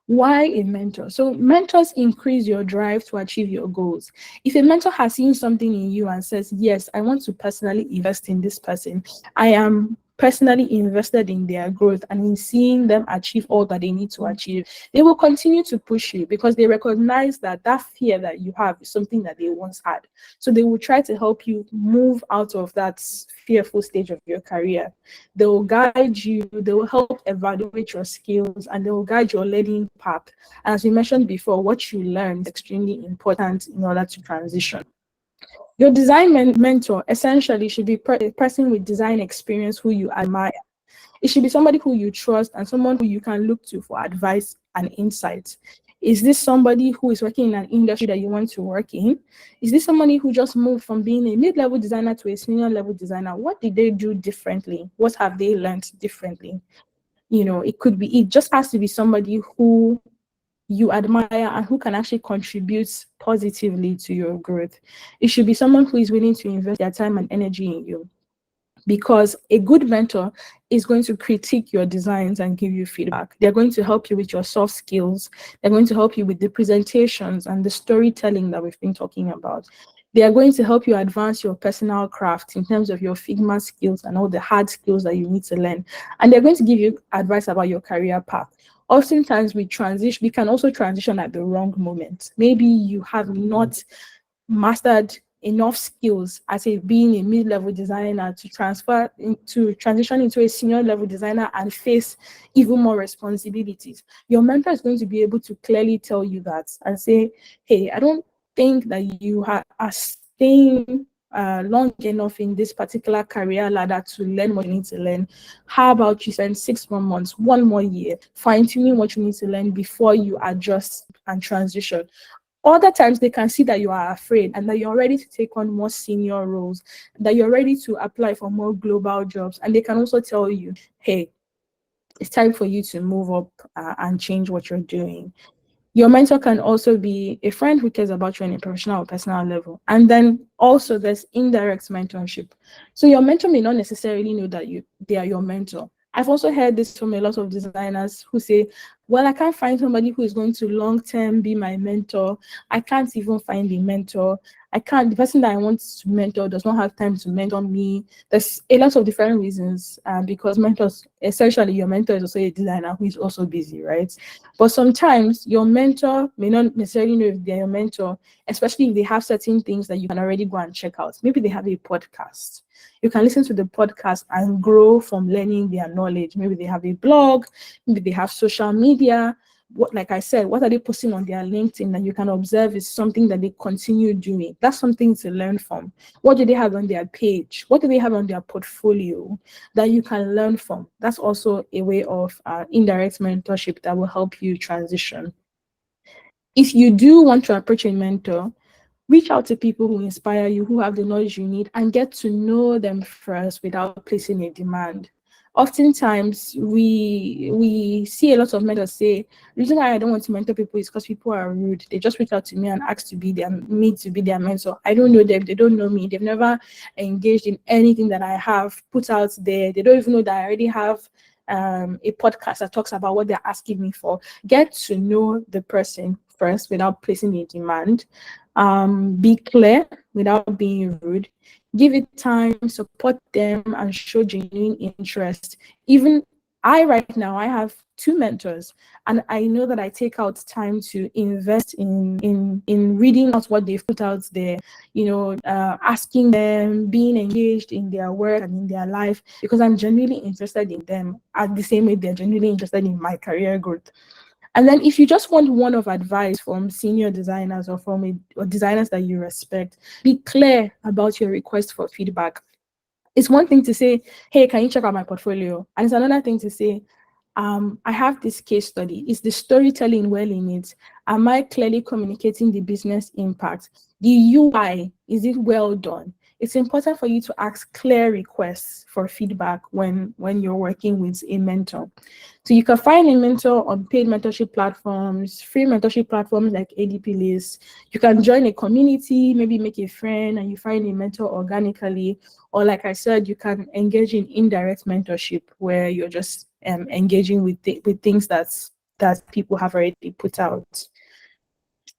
Speaker 3: Why a mentor? So mentors increase your drive to achieve your goals. If a mentor has seen something in you and says, yes, I want to personally invest in this person, I am personally invested in their growth and in seeing them achieve all that they need to achieve, they will continue to push you because they recognize that that fear that you have is something that they once had. So they will try to help you move out of that fearful stage of your career. They will guide you, they will help evaluate your skills, and they will guide your learning path. And as we mentioned before, what you learn is extremely important in order to transition. Your design mentor essentially should be a person with design experience who you admire. It should be somebody who you trust and someone who you can look to for advice and insight. Is this somebody who is working in an industry that you want to work in? Is this somebody who just moved from being a mid-level designer to a senior level designer? What did they do differently? What have they learned differently? You know, it just has to be somebody who you admire and who can actually contribute positively to your growth. It should be someone who is willing to invest their time and energy in you, because a good mentor is going to critique your designs and give you feedback. They're going to help you with your soft skills. They're going to help you with the presentations and the storytelling that we've been talking about. They are going to help you advance your personal craft in terms of your Figma skills and all the hard skills that you need to learn. And they're going to give you advice about your career path. Oftentimes we can also transition at the wrong moment. Maybe you have not mastered enough skills as being a mid-level designer to transition into a senior level designer and face even more responsibilities. Your mentor is going to be able to clearly tell you that and say, hey, I don't think that you are staying long enough in this particular career ladder to learn what you need to learn, how about you spend 6 more months, 1 more year, fine-tuning what you need to learn before you adjust and transition. Other times they can see that you are afraid and that you're ready to take on more senior roles, that you're ready to apply for more global jobs. And they can also tell you, hey, it's time for you to move up and change what you're doing. Your mentor can also be a friend who cares about you on a professional or personal level. And then also there's indirect mentorship. So your mentor may not necessarily know that they are your mentor. I've also heard this from a lot of designers who say, well, I can't find somebody who is going to long-term be my mentor. I can't even find a mentor. The person that I want to mentor does not have time to mentor me. There's a lot of different reasons because mentors, essentially your mentor is also a designer who is also busy, right? But sometimes your mentor may not necessarily know if they're your mentor, especially if they have certain things that you can already go and check out. Maybe they have a podcast. You can listen to the podcast and grow from learning their knowledge. Maybe they have a blog, maybe they have social media. Like I said, what are they posting on their LinkedIn that you can observe is something that they continue doing? That's something to learn from. What do they have on their page? What do they have on their portfolio that you can learn from? That's also a way of indirect mentorship that will help you transition. If you do want to approach a mentor, reach out to people who inspire you, who have the knowledge you need, and get to know them first without placing a demand. Oftentimes, we see a lot of mentors say, the reason why I don't want to mentor people is because people are rude. They just reach out to me and ask to be their mentor. I don't know them. They don't know me. They've never engaged in anything that I have put out there. They don't even know that I already have a podcast that talks about what they're asking me for. Get to know the person first without placing a demand. Be clear without being rude. Give it time, support them, and show genuine interest. Even right now, I have 2 mentors, and I know that I take out time to invest in reading out what they've put out there, asking them, being engaged in their work and in their life, because I'm genuinely interested in them at the same way they're genuinely interested in my career growth. And then if you just want one of advice from senior designers or or designers that you respect, be clear about your request for feedback. It's one thing to say, hey, can you check out my portfolio? And it's another thing to say, I have this case study. Is the storytelling well in it? Am I clearly communicating the business impact? The UI, is it well done? It's important for you to ask clear requests for feedback when you're working with a mentor. So you can find a mentor on paid mentorship platforms, free mentorship platforms like ADP List. You can join a community, maybe make a friend, and you find a mentor organically. Or like I said, you can engage in indirect mentorship where you're just engaging with things that people have already put out.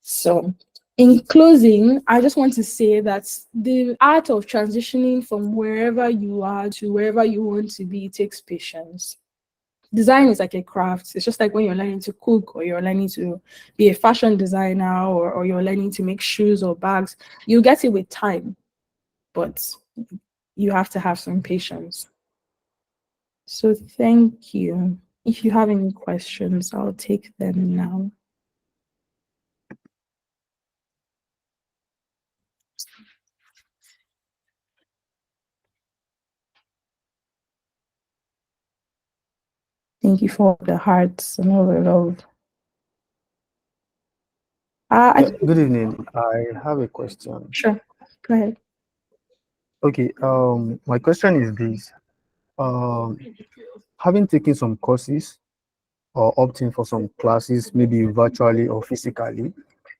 Speaker 3: So in closing, I just want to say that the art of transitioning from wherever you are to wherever you want to be takes patience. Design is like a craft. It's just like when you're learning to cook or you're learning to be a fashion designer or you're learning to make shoes or bags. You get it with time, but you have to have some patience. So thank you. If you have any questions, I'll take them now. Thank you for the hearts and all the love.
Speaker 2: Good evening. I have a question.
Speaker 3: Sure, go ahead.
Speaker 2: Okay, my question is this. Um, Having taken some courses or opting for some classes, maybe virtually or physically,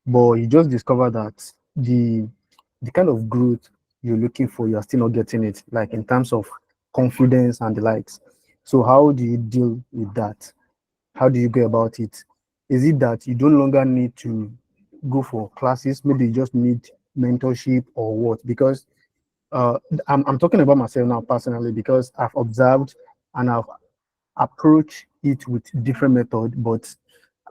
Speaker 2: but you just discover that the kind of growth you're looking for, you're still not getting it, like in terms of confidence and the likes. So how do you deal with that? How do you go about it? Is it that you no longer need to go for classes? Maybe you just need mentorship or what? Because I'm talking about myself now personally because I've observed and I've approached it with different method, but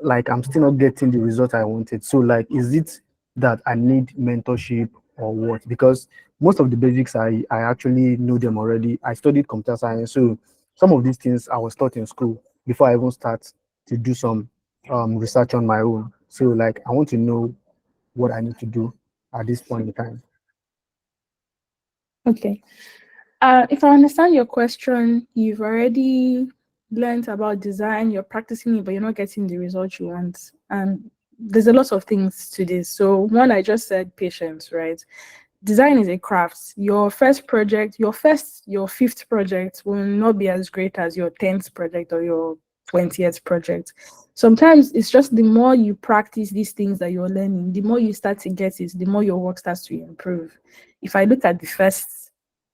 Speaker 2: like I'm still not getting the result I wanted. So like, is it that I need mentorship or what? Because most of the basics I actually know them already. I studied computer science, so some of these things I was taught in school before I even start to do some research on my own. So like, I want to know what I need to do at this point in time.
Speaker 3: Okay. If I understand your question, you've already learned about design, you're practicing it, but you're not getting the result you want. And there's a lot of things to this. So one, I just said patience, right? Design is a craft. Your first project, your fifth project will not be as great as your 10th project or your 20th project. Sometimes it's just the more you practice these things that you're learning, the more you start to get it, the more your work starts to improve. If I look at the first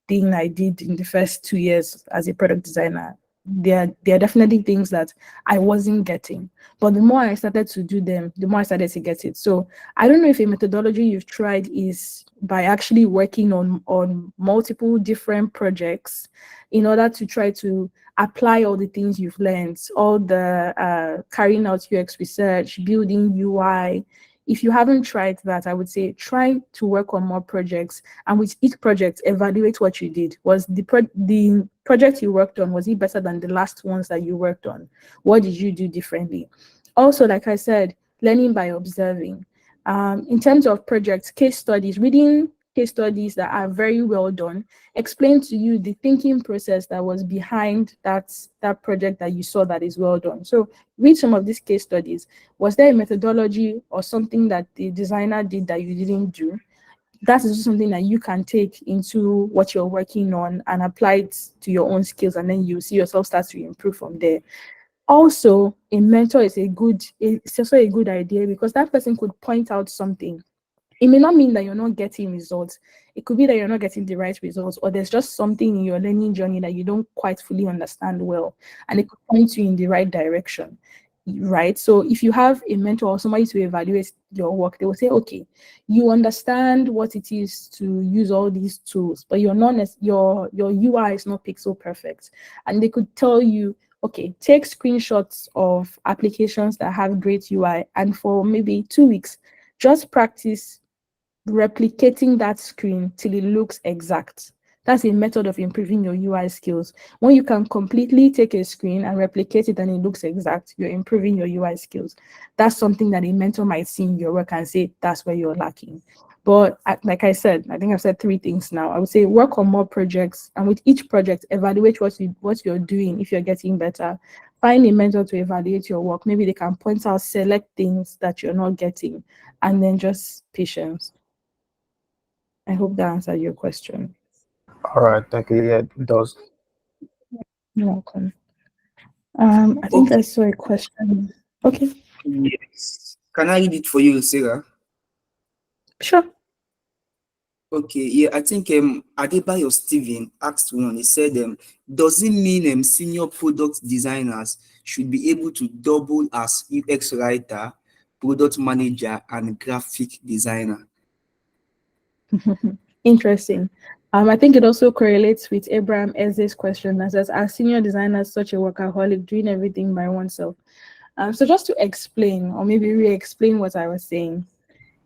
Speaker 3: thing I did in the first 2 years as a product designer, there are definitely things that I wasn't getting. But the more I started to do them, the more I started to get it. So I don't know if a methodology you've tried is by actually working on multiple different projects in order to try to apply all the things you've learned, all the carrying out UX research, building UI. If you haven't tried that, I would say try to work on more projects, and with each project, evaluate what you did. Was the project you worked on, was it better than the last ones that you worked on? What did you do differently? Also, like I said, learning by observing. In terms of projects, case studies, reading case studies that are very well done, explain to you the thinking process that was behind that project that you saw that is well done. So read some of these case studies. Was there a methodology or something that the designer did that you didn't do? That is something that you can take into what you're working on and apply it to your own skills, and then you see yourself start to improve from there. Also, a mentor is it's also a good idea because that person could point out something. It may not mean that you're not getting results. It could be that you're not getting the right results, or there's just something in your learning journey that you don't quite fully understand well, and it could point you in the right direction. Right. So if you have a mentor or somebody to evaluate your work, they will say, okay, you understand what it is to use all these tools, but you're not your UI is not pixel perfect. And they could tell you, okay, take screenshots of applications that have great UI, and for maybe 2 weeks, just practice replicating that screen till it looks exact. That's a method of improving your UI skills. When you can completely take a screen and replicate it and it looks exact, you're improving your UI skills. That's something that a mentor might see in your work and say, that's where you're lacking. But like I said, I think I've said three things now. I would say work on more projects, and with each project, evaluate what you're doing if you're getting better. Find a mentor to evaluate your work. Maybe they can point out select things that you're not getting, and then just patience. I hope that answered your question.
Speaker 2: All right, thank you. Yeah, it does.
Speaker 3: You're welcome. I think I
Speaker 1: Okay,
Speaker 3: saw a question. Okay,
Speaker 1: yes. Can I read it for you, Sarah?
Speaker 3: sure.
Speaker 1: Okay, yeah, I think Adebayo Steven asked one. He said, does it mean senior product designers should be able to double as UX writer, product manager, and graphic designer?
Speaker 3: Interesting. I think it also correlates with Abraham Eze's question that says, are senior designers such a workaholic doing everything by oneself? So just to explain, or maybe re-explain what I was saying,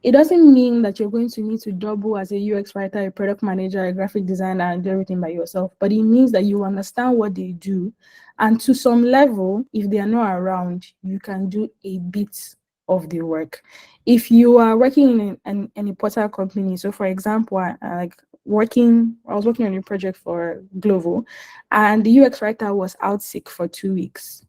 Speaker 3: it doesn't mean that you're going to need to double as a UX writer, a product manager, a graphic designer, and do everything by yourself. But it means that you understand what they do. And to some level, if they are not around, you can do a bit of the work. If you are working in a portal company, so for example, I was working on a project for Glovo, and the UX writer was out sick for 2 weeks.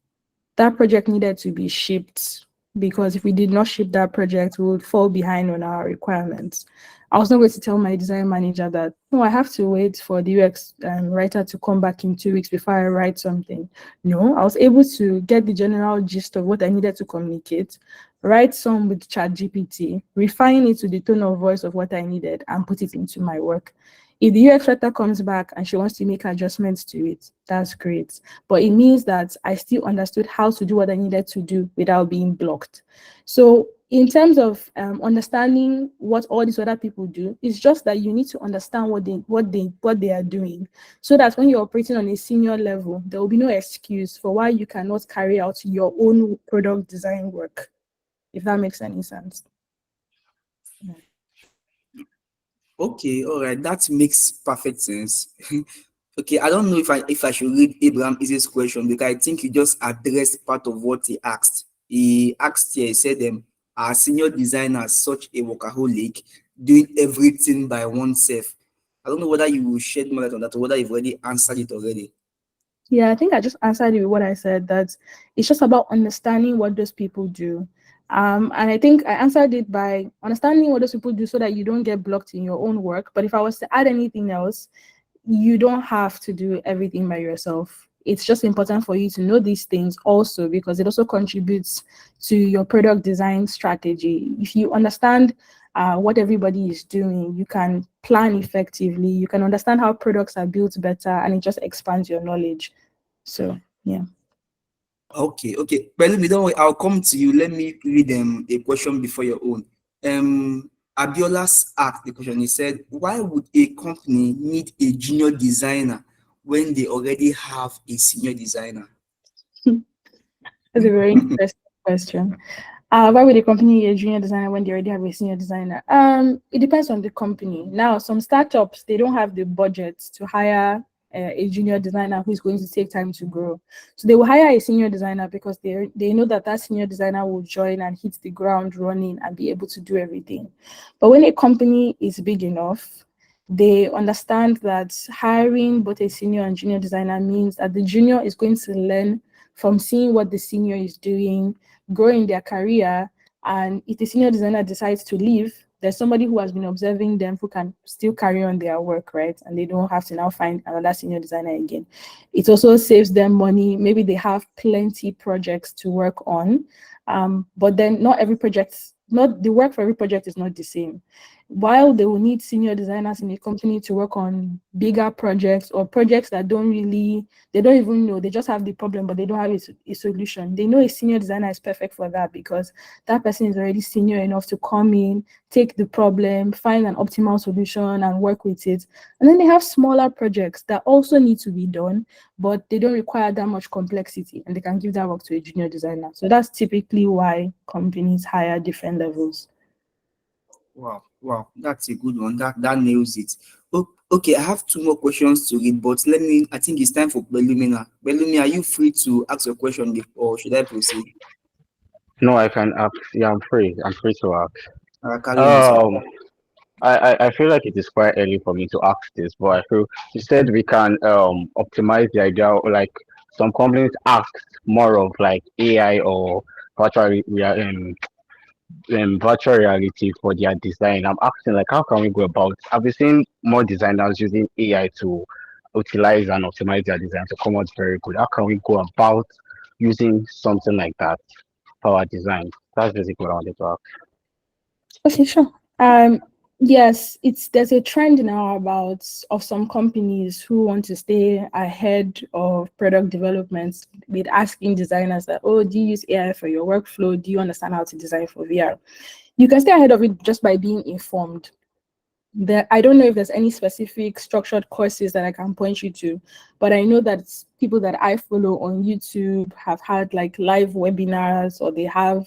Speaker 3: That project needed to be shipped because if we did not ship that project, we would fall behind on our requirements. I was not going to tell my design manager that, no, I have to wait for the UX writer to come back in 2 weeks before I write something. No, I was able to get the general gist of what I needed to communicate, write some with ChatGPT, refine it to the tone of voice of what I needed, and put it into my work. If the UX writer comes back and she wants to make adjustments to it, that's great. But it means that I still understood how to do what I needed to do without being blocked. So in terms of understanding what all these other people do, it's just that you need to understand what they are doing, so that when you're operating on a senior level, there will be no excuse for why you cannot carry out your own product design work, if that makes any sense.
Speaker 1: Okay, all right, that makes perfect sense. Okay, I don't know if I should read Abraham Izzy's question because I think he just addressed part of what he asked. He asked here, he said, are senior designers such a workaholic doing everything by oneself? I don't know whether you will shed more light on that or whether you've already answered it already.
Speaker 3: Yeah, I think I just answered it with what I said, that it's just about understanding what those people do. And I think I answered it by understanding what those people do so that you don't get blocked in your own work. But if I was to add anything else, you don't have to do everything by yourself. It's just important for you to know these things also, because it also contributes to your product design strategy. If you understand what everybody is doing, you can plan effectively, you can understand how products are built better, and it just expands your knowledge. So, yeah.
Speaker 1: Okay. Well, me don't worry, I'll come to you. Let me read a question before your own. Abiola's asked the question. He said, "Why would a company need a junior designer when they already have a senior designer?"
Speaker 3: That's a very interesting question. Why would a company need a junior designer when they already have a senior designer? It depends on the company. Now, some startups, they don't have the budget to hire a junior designer who's going to take time to grow. So they will hire a senior designer because they know that that senior designer will join and hit the ground running and be able to do everything. But when a company is big enough, they understand that hiring both a senior and junior designer means that the junior is going to learn from seeing what the senior is doing, grow in their career, and if the senior designer decides to leave, there's somebody who has been observing them who can still carry on their work, right? And they don't have to now find another senior designer again. It also saves them money. Maybe they have plenty projects to work on, but then not every project, not the work for every project is not the same. While they will need senior designers in a company to work on bigger projects or projects that they don't even know, they just have the problem, but they don't have a solution. They know a senior designer is perfect for that because that person is already senior enough to come in, take the problem, find an optimal solution and work with it. And then they have smaller projects that also need to be done, but they don't require that much complexity and they can give that work to a junior designer. So that's typically why companies hire different levels.
Speaker 1: Wow, that's a good one. That nails it. Okay, I have two more questions to read, but I think it's time for Belumina. Belumi, are you free to ask your question or should I proceed?
Speaker 4: No, I can ask. Yeah, I'm free. I'm free to ask.
Speaker 1: Carry on, sir.
Speaker 4: Um, I feel like it is quite early for me to ask this, but I feel you said we can optimize the idea. Like some companies ask more of like AI or virtual reality for their design. I'm asking like how can we go about? Have you seen more designers using AI to utilize and optimize their design to come out very good? How can we go about using something like that for our design? That's basically what I wanted to ask.
Speaker 3: Okay, sure. Yes, there's a trend now of some companies who want to stay ahead of product developments with asking designers that, oh, do you use AI for your workflow? Do you understand how to design for VR? You can stay ahead of it just by being informed. I don't know if there's any specific structured courses that I can point you to, but I know that people that I follow on YouTube have had like live webinars or they have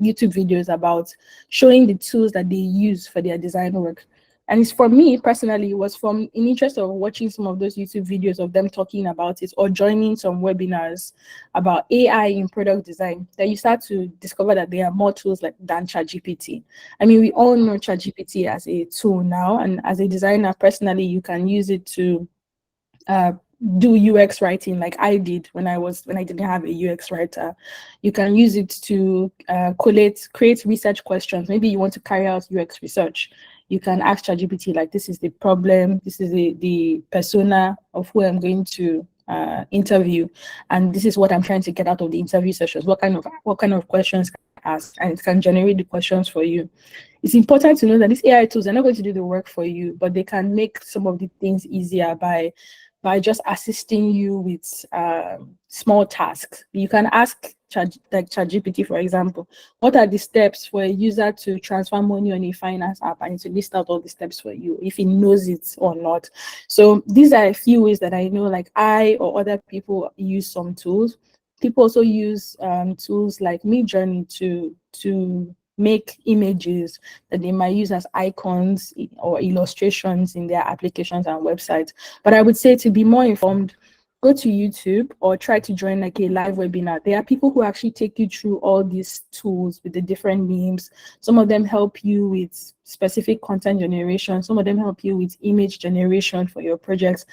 Speaker 3: YouTube videos about showing the tools that they use for their design work. And it's for me personally, it was from in interest of watching some of those YouTube videos of them talking about it or joining some webinars about AI in product design that you start to discover that there are more tools than ChatGPT. I mean, we all know ChatGPT as a tool now, and as a designer, personally, you can use it to do UX writing like I did when I didn't have a UX writer. You can use it to create research questions. Maybe you want to carry out UX research. You can ask ChatGPT like, this is the problem, this is the persona of who I'm going to interview, and this is what I'm trying to get out of the interview sessions. What kind of questions can I ask? And it can generate the questions for you. It's important to know that these AI tools are not going to do the work for you, but they can make some of the things easier by just assisting you with small tasks. You can ask ChatGPT, for example, what are the steps for a user to transfer money on a finance app, and to list out all the steps for you if he knows it or not. So these are a few ways that I know, like I or other people use some tools. People also use tools like Midjourney to make images that they might use as icons or illustrations in their applications and websites. But I would say to be more informed, go to YouTube or try to join like a live webinar. There are people who actually take you through all these tools with the different names. Some of them help you with specific content generation. Some of them help you with image generation for your projects.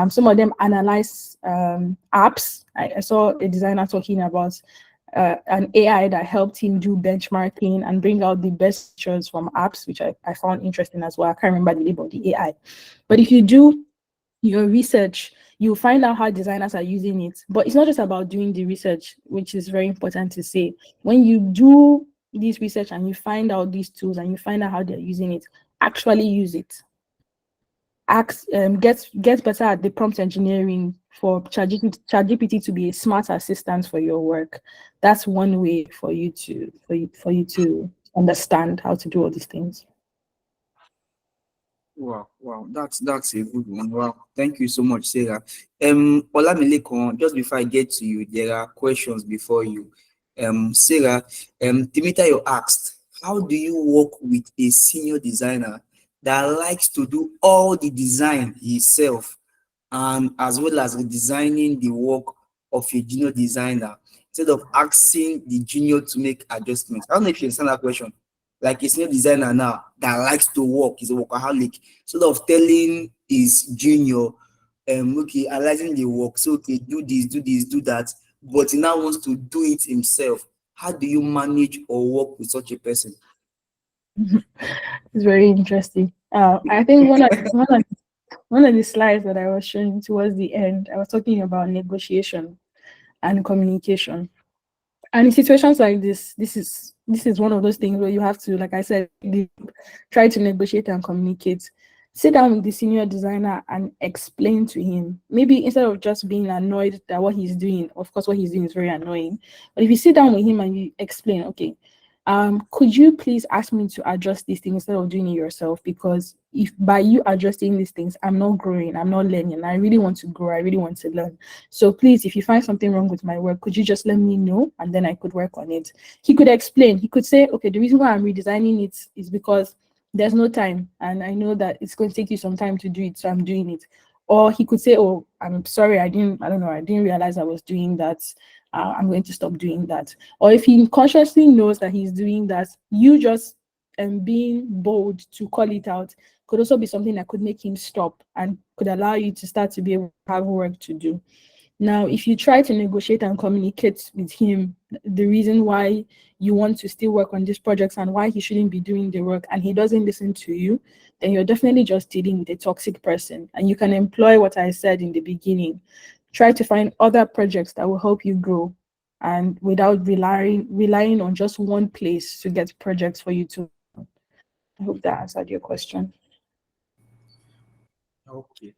Speaker 3: Some of them analyze apps. I saw a designer talking about an AI that helped him do benchmarking and bring out the best features from apps, which I found interesting as well. I can't remember the name of the AI. But if you do your research, you'll find out how designers are using it. But it's not just about doing the research, which is very important to say. When you do this research and you find out these tools and you find out how they're using it, actually use it. Get better at the prompt engineering for ChatGPT to be a smart assistant for your work. That's one way for you to understand how to do all these things.
Speaker 1: Wow, that's a good one. Wow, thank you so much, Sarah. Olamilekon, just before I get to you, there are questions before you. Sarah, Timitayo asked, how do you work with a senior designer that likes to do all the design himself, and as well as redesigning the work of a junior designer instead of asking the junior to make adjustments? I don't know if you understand that question. Like a senior designer now that likes to work, is a workaholic, sort of telling his junior, okay, analyzing the work, so okay, do this, do this, do that, but he now wants to do it himself. How do you manage or work with such a person?
Speaker 3: It's very interesting. I think one of the slides that I was showing towards the end, I was talking about negotiation and communication. And in situations like this is one of those things where you have to, like I said, try to negotiate and communicate. Sit down with the senior designer and explain to him. Maybe instead of just being annoyed that what he's doing, of course, what he's doing is very annoying. But if you sit down with him and you explain, okay, could you please ask me to adjust these things instead of doing it yourself? Because if by you adjusting these things, I'm not growing, I'm not learning. I really want to grow, I really want to learn. So please, if you find something wrong with my work, could you just let me know and then I could work on it? He could explain. He could say, okay, the reason why I'm redesigning it is because there's no time and I know that it's going to take you some time to do it, so I'm doing it. Or he could say, oh, I'm sorry, I didn't realize I was doing that. I'm going to stop doing that. Or if he consciously knows that he's doing that, you just being bold to call it out could also be something that could make him stop and could allow you to start to be able to have work to do. Now, if you try to negotiate and communicate with him the reason why you want to still work on these projects and why he shouldn't be doing the work, and he doesn't listen to you, then you're definitely just dealing with a toxic person. And you can employ what I said in the beginning. Try to find other projects that will help you grow, and without relying on just one place to get projects for you to. I hope that answered your question.
Speaker 1: Okay.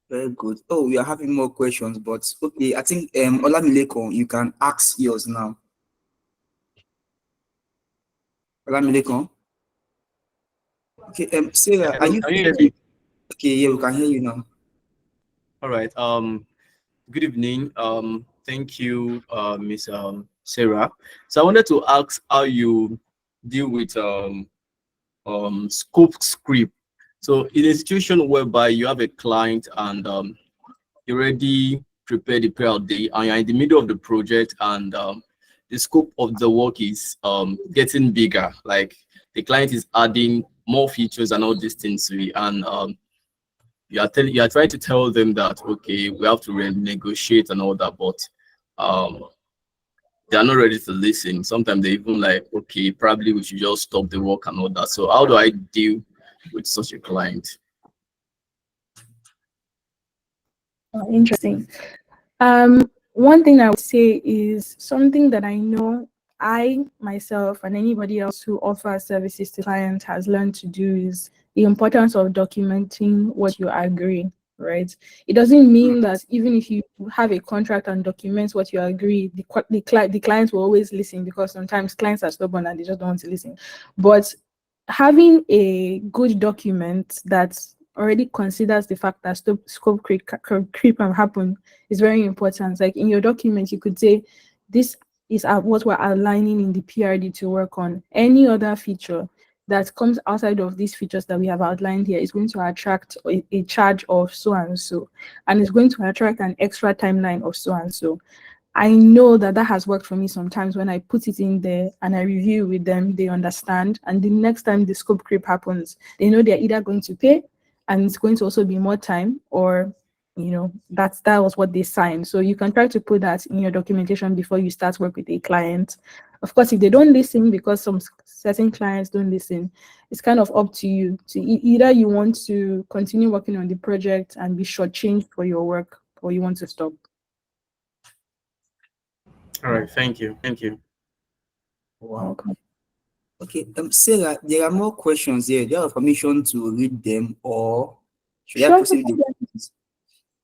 Speaker 1: Very good. Oh, we are having more questions, but okay, I think Olamilekon, you can ask yours now. Olamilekon. Okay, Sarah, are
Speaker 5: Hello,
Speaker 1: you
Speaker 5: can you hear me?
Speaker 1: okay? Yeah, we can hear you now.
Speaker 5: All right. Good evening. Thank you, Miss Sarah. So I wanted to ask how you deal with scope creep. So in a situation whereby you have a client and you already prepared the payout day and you're in the middle of the project and the scope of the work is getting bigger, like the client is adding more features and all these things to it, and you are trying to tell them that okay, we have to renegotiate and all that, but um they are not ready to listen. Sometimes they even like, okay, probably we should just stop the work and all that. So how do I deal with such a client?
Speaker 3: Interesting. One thing I would say is something that I know I myself and anybody else who offers services to clients has learned to do is the importance of documenting what you agree, right? It doesn't mean that even if you have a contract and document what you agree, the client will always listen, because sometimes clients are stubborn and they just don't want to listen. But having a good document that already considers the fact that scope creep can happen is very important. Like in your document, you could say, this is what we're aligning in the PRD to work on. Any other feature, that comes outside of these features that we have outlined here is going to attract a charge of so and so, and it's going to attract an extra timeline of so and so. I know that that has worked for me sometimes when I put it in there and I review with them, they understand. And the next time the scope creep happens, they know they're either going to pay and it's going to also be more time, or that was what they signed. So you can try to put that in your documentation before you start work with a client. Of course, if they don't listen, because some certain clients don't listen, it's kind of up to you to either you want to continue working on the project and be shortchanged for your work, or you want to stop.
Speaker 5: All right, thank you. Thank you.
Speaker 1: Wow. Okay, Sarah, there are more questions here. Do you have permission to read them, or should I
Speaker 3: Sure.
Speaker 1: proceed with the questions?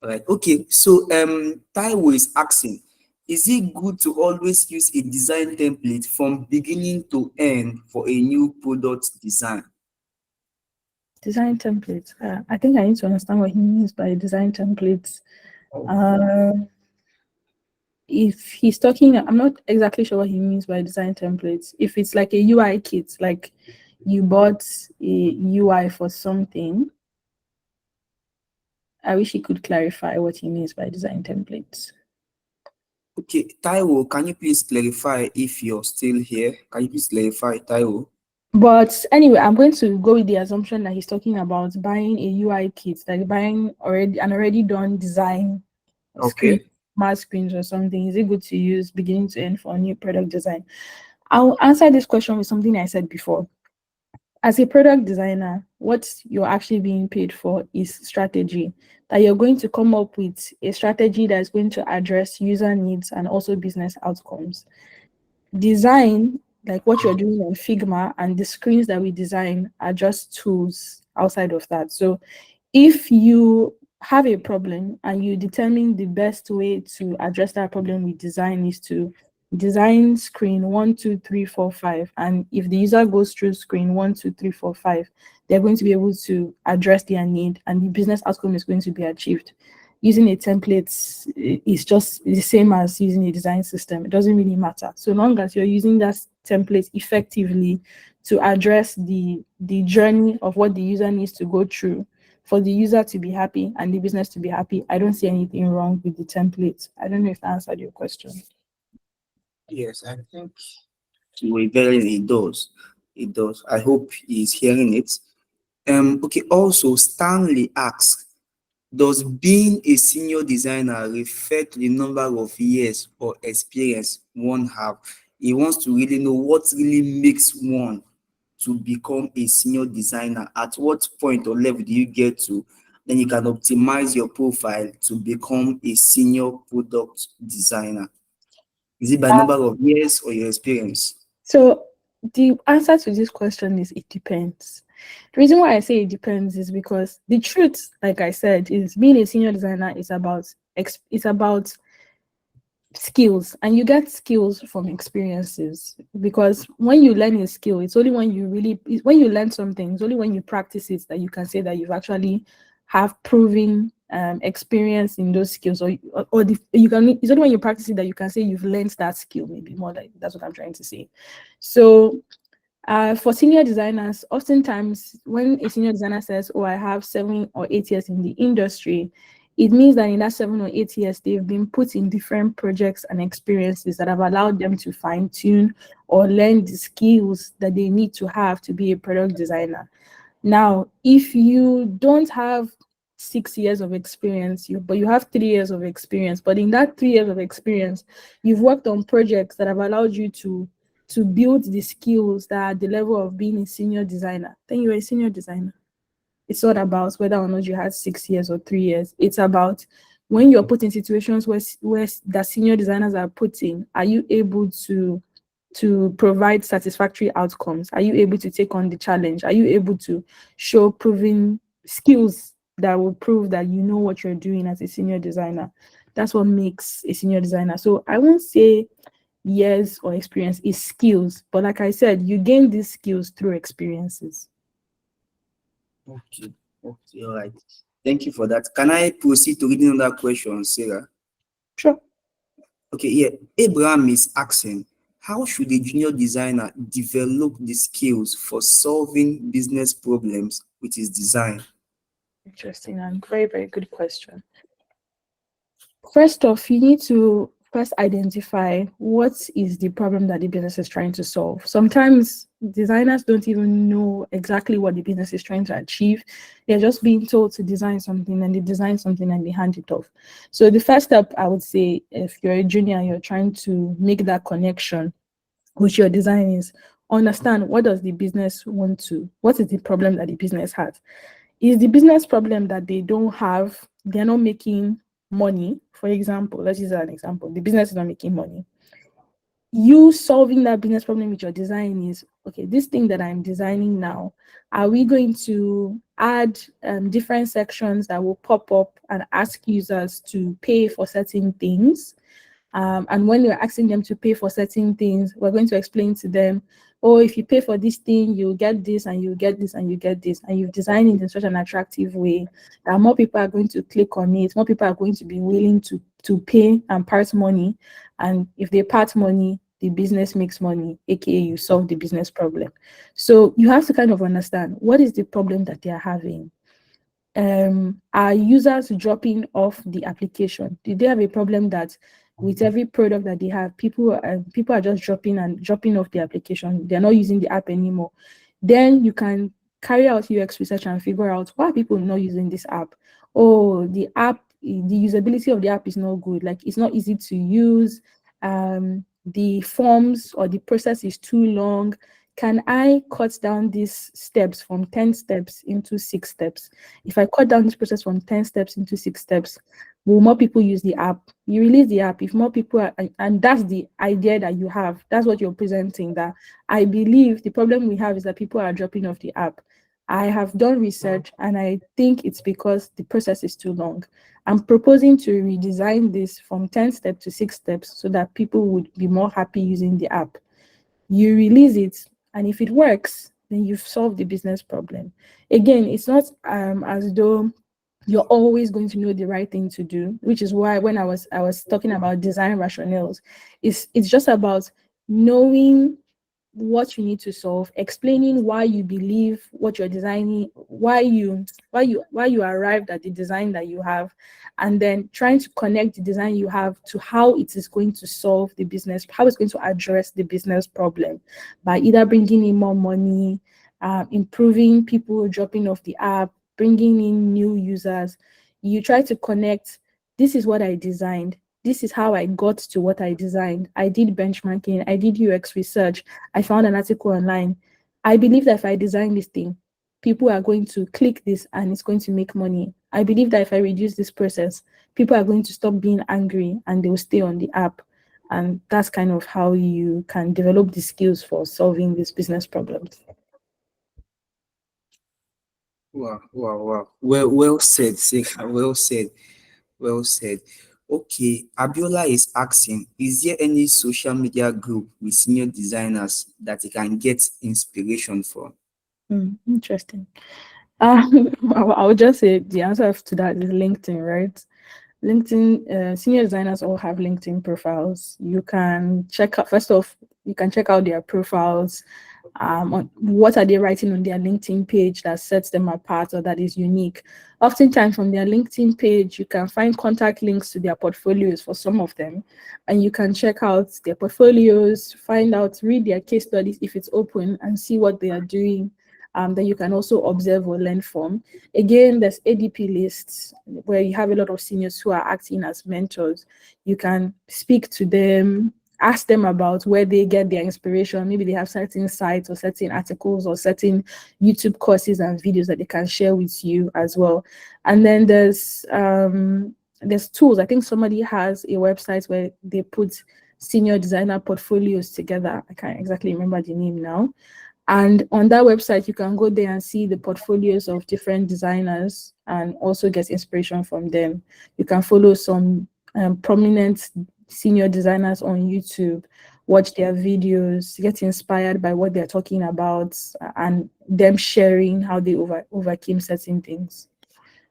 Speaker 1: All right. Okay. So, Taiwo is asking, is it good to always use a design template from beginning to end for a new product design?
Speaker 3: Design templates. I think I need to understand what he means by design templates. If he's talking, I'm not exactly sure what he means by design templates. If it's like a UI kit, like you bought a UI for something, I wish he could clarify what he means by design templates.
Speaker 1: Okay, Taiwo, can you please clarify if you're still here? Can you please clarify, Taiwo?
Speaker 3: But anyway, I'm going to go with the assumption that he's talking about buying a UI kit, like buying already done design screen,
Speaker 1: Okay.
Speaker 3: smart screens or something. Is it good to use beginning to end for a new product design? I'll answer this question with something I said before. As a product designer, what you're actually being paid for is strategy. That you're going to come up with a strategy that is going to address user needs and also business outcomes. Design, like what you're doing on Figma and the screens that we design, are just tools outside of that. So if you have a problem and you determine the best way to address that problem with design is to design screen 1, 2, 3, 4, 5, and if the user goes through screen 1, 2, 3, 4, 5, they're going to be able to address their need and the business outcome is going to be achieved. Using a template is just the same as using a design system. It doesn't really matter. So long as you're using that template effectively to address the journey of what the user needs to go through for the user to be happy and the business to be happy, I don't see anything wrong with the template. I don't know if that answered your question.
Speaker 1: Yes, I think it does. It does. I hope he's hearing it. Okay, also Stanley asks, does being a senior designer refer to the number of years or experience one have? He wants to really know what really makes one to become a senior designer. At what point or level do you get to? Then you can optimize your profile to become a senior product designer. Is it by number of years or your experience?
Speaker 3: So the answer to this question is it depends. The reason why I say it depends is because the truth, like I said, is being a senior designer is about skills, and you get skills from experiences. Because when you learn a skill, it's only when you learn something, it's only when you practice it that you can say that you've actually have proven experience in those skills, it's only when you practice it that you can say you've learned that skill. Maybe more like that's what I'm trying to say. So for senior designers, oftentimes when a senior designer says, oh, I have 7 or 8 years in the industry, it means that in that 7 or 8 years, they've been put in different projects and experiences that have allowed them to fine tune or learn the skills that they need to have to be a product designer. Now, if you don't have 6 years of experience, but you have 3 years of experience, but in that 3 years of experience, you've worked on projects that have allowed you to build the skills that are at the level of being a senior designer, then you're a senior designer. It's not about whether or not you had 6 years or 3 years. It's about when you're put in situations where the senior designers are put in, are you able to provide satisfactory outcomes? Are you able to take on the challenge? Are you able to show proven skills that will prove that you know what you're doing as a senior designer? That's what makes a senior designer. So I won't say years or experience, is skills, but like I said, you gain these skills through experiences.
Speaker 1: Okay, all right. Thank you for that. Can I proceed to reading another question, Sarah?
Speaker 3: Sure.
Speaker 1: Okay, yeah. Abraham is asking, How should a junior designer develop the skills for solving business problems with his design?
Speaker 3: Interesting and very, very good question. First off, you need to first identify what is the problem that the business is trying to solve. Sometimes designers don't even know exactly what the business is trying to achieve. They're just being told to design something, and they design something and they hand it off. So the first step, I would say, if you're a junior, you're trying to make that connection with your design, is understand what does the business want to, what is the problem that the business has. Is the business problem that they don't have, they're not making money? For example, let's use an example. The business is not making money. You solving that business problem with your design is, okay, this thing that I'm designing now, are we going to add different sections that will pop up and ask users to pay for certain things? And when we're asking them to pay for certain things, we're going to explain to them, oh, if you pay for this thing, you'll get this, and you get this, and you get this. And you've designed it in such an attractive way that more people are going to click on it. More people are going to be willing to pay and part money. And if they part money, the business makes money, aka you solve the business problem. So you have to kind of understand what is the problem that they are having. Are users dropping off the application? Do they have a problem that with every product that they have, people are just dropping off the application? They're not using the app anymore. Then you can carry out UX research and figure out why are people not using this app. Oh, the usability of the app is not good. Like, it's not easy to use. The forms or the process is too long. Can I cut down these steps from 10 steps into 6 steps? If I cut down this process from 10 steps into 6 steps, will more people use the app? You release the app. If more people are, and that's the idea that you have, that's what you're presenting, that I believe the problem we have is that people are dropping off the app. I have done research and I think it's because the process is too long. I'm proposing to redesign this from 10 steps to 6 steps so that people would be more happy using the app. You release it, and if it works, then you've solved the business problem. Again, it's not as though you're always going to know the right thing to do, which is why when I was talking about design rationales, it's just about knowing what you need to solve, explaining why you believe what you're designing, why you arrived at the design that you have, and then trying to connect the design you have to how it is going to solve the business, how it's going to address the business problem, by either bringing in more money, improving people dropping off the app, bringing in new users. You try to connect, this is what I designed, this is how I got to what I designed. I did benchmarking, I did UX research, I found an article online. I believe that if I design this thing, people are going to click this and it's going to make money. I believe that if I reduce this process, people are going to stop being angry and they will stay on the app. And that's kind of how you can develop the skills for solving these business problems.
Speaker 1: Wow, wow, wow. Well said, Seka. Well said. Well said. Okay, Abiola is asking, is there any social media group with senior designers that you can get inspiration from?
Speaker 3: Interesting. I would just say the answer to that is LinkedIn, right? LinkedIn, senior designers all have LinkedIn profiles. You can check out, first off, you can check out their profiles. On what are they writing on their LinkedIn page that sets them apart or that is unique. Oftentimes from their LinkedIn page, you can find contact links to their portfolios for some of them, and you can check out their portfolios, read their case studies if it's open, and see what they are doing. That you can also observe or learn from. Again, there's ADP lists where you have a lot of seniors who are acting as mentors. You can speak to them, ask them about where they get their inspiration. Maybe they have certain sites or certain articles or certain YouTube courses and videos that they can share with you as well. And then there's tools. I think somebody has a website where they put senior designer portfolios together. I can't exactly remember the name now. And on that website, you can go there and see the portfolios of different designers and also get inspiration from them. You can follow some prominent senior designers on YouTube, watch their videos, get inspired by what they're talking about and them sharing how they overcame certain things.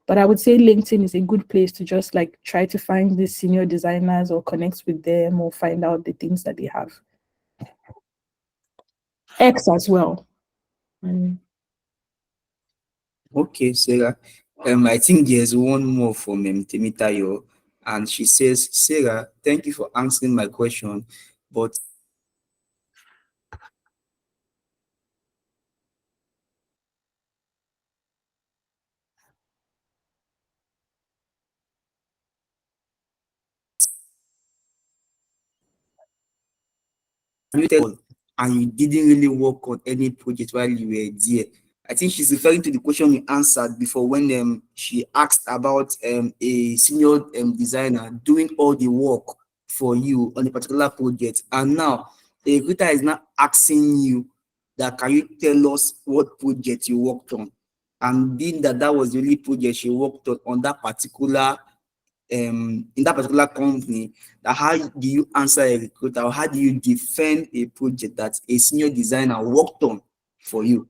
Speaker 3: But I would say LinkedIn is a good place to just like try to find these senior designers or connect with them or find out the things that they have. X as well. And
Speaker 1: Okay, Sarah. I think there's one more from Temitayo, and she says, Sarah, thank you for answering my question, but you tell and you didn't really work on any project while you were there. I think she's referring to the question you answered before when she asked about a senior designer doing all the work for you on a particular project. And now the recruiter is now asking you that can you tell us what project you worked on? And being that that was the only project she worked on that particular in that particular company, that how do you answer a recruiter or how do you defend a project that a senior designer worked on for you?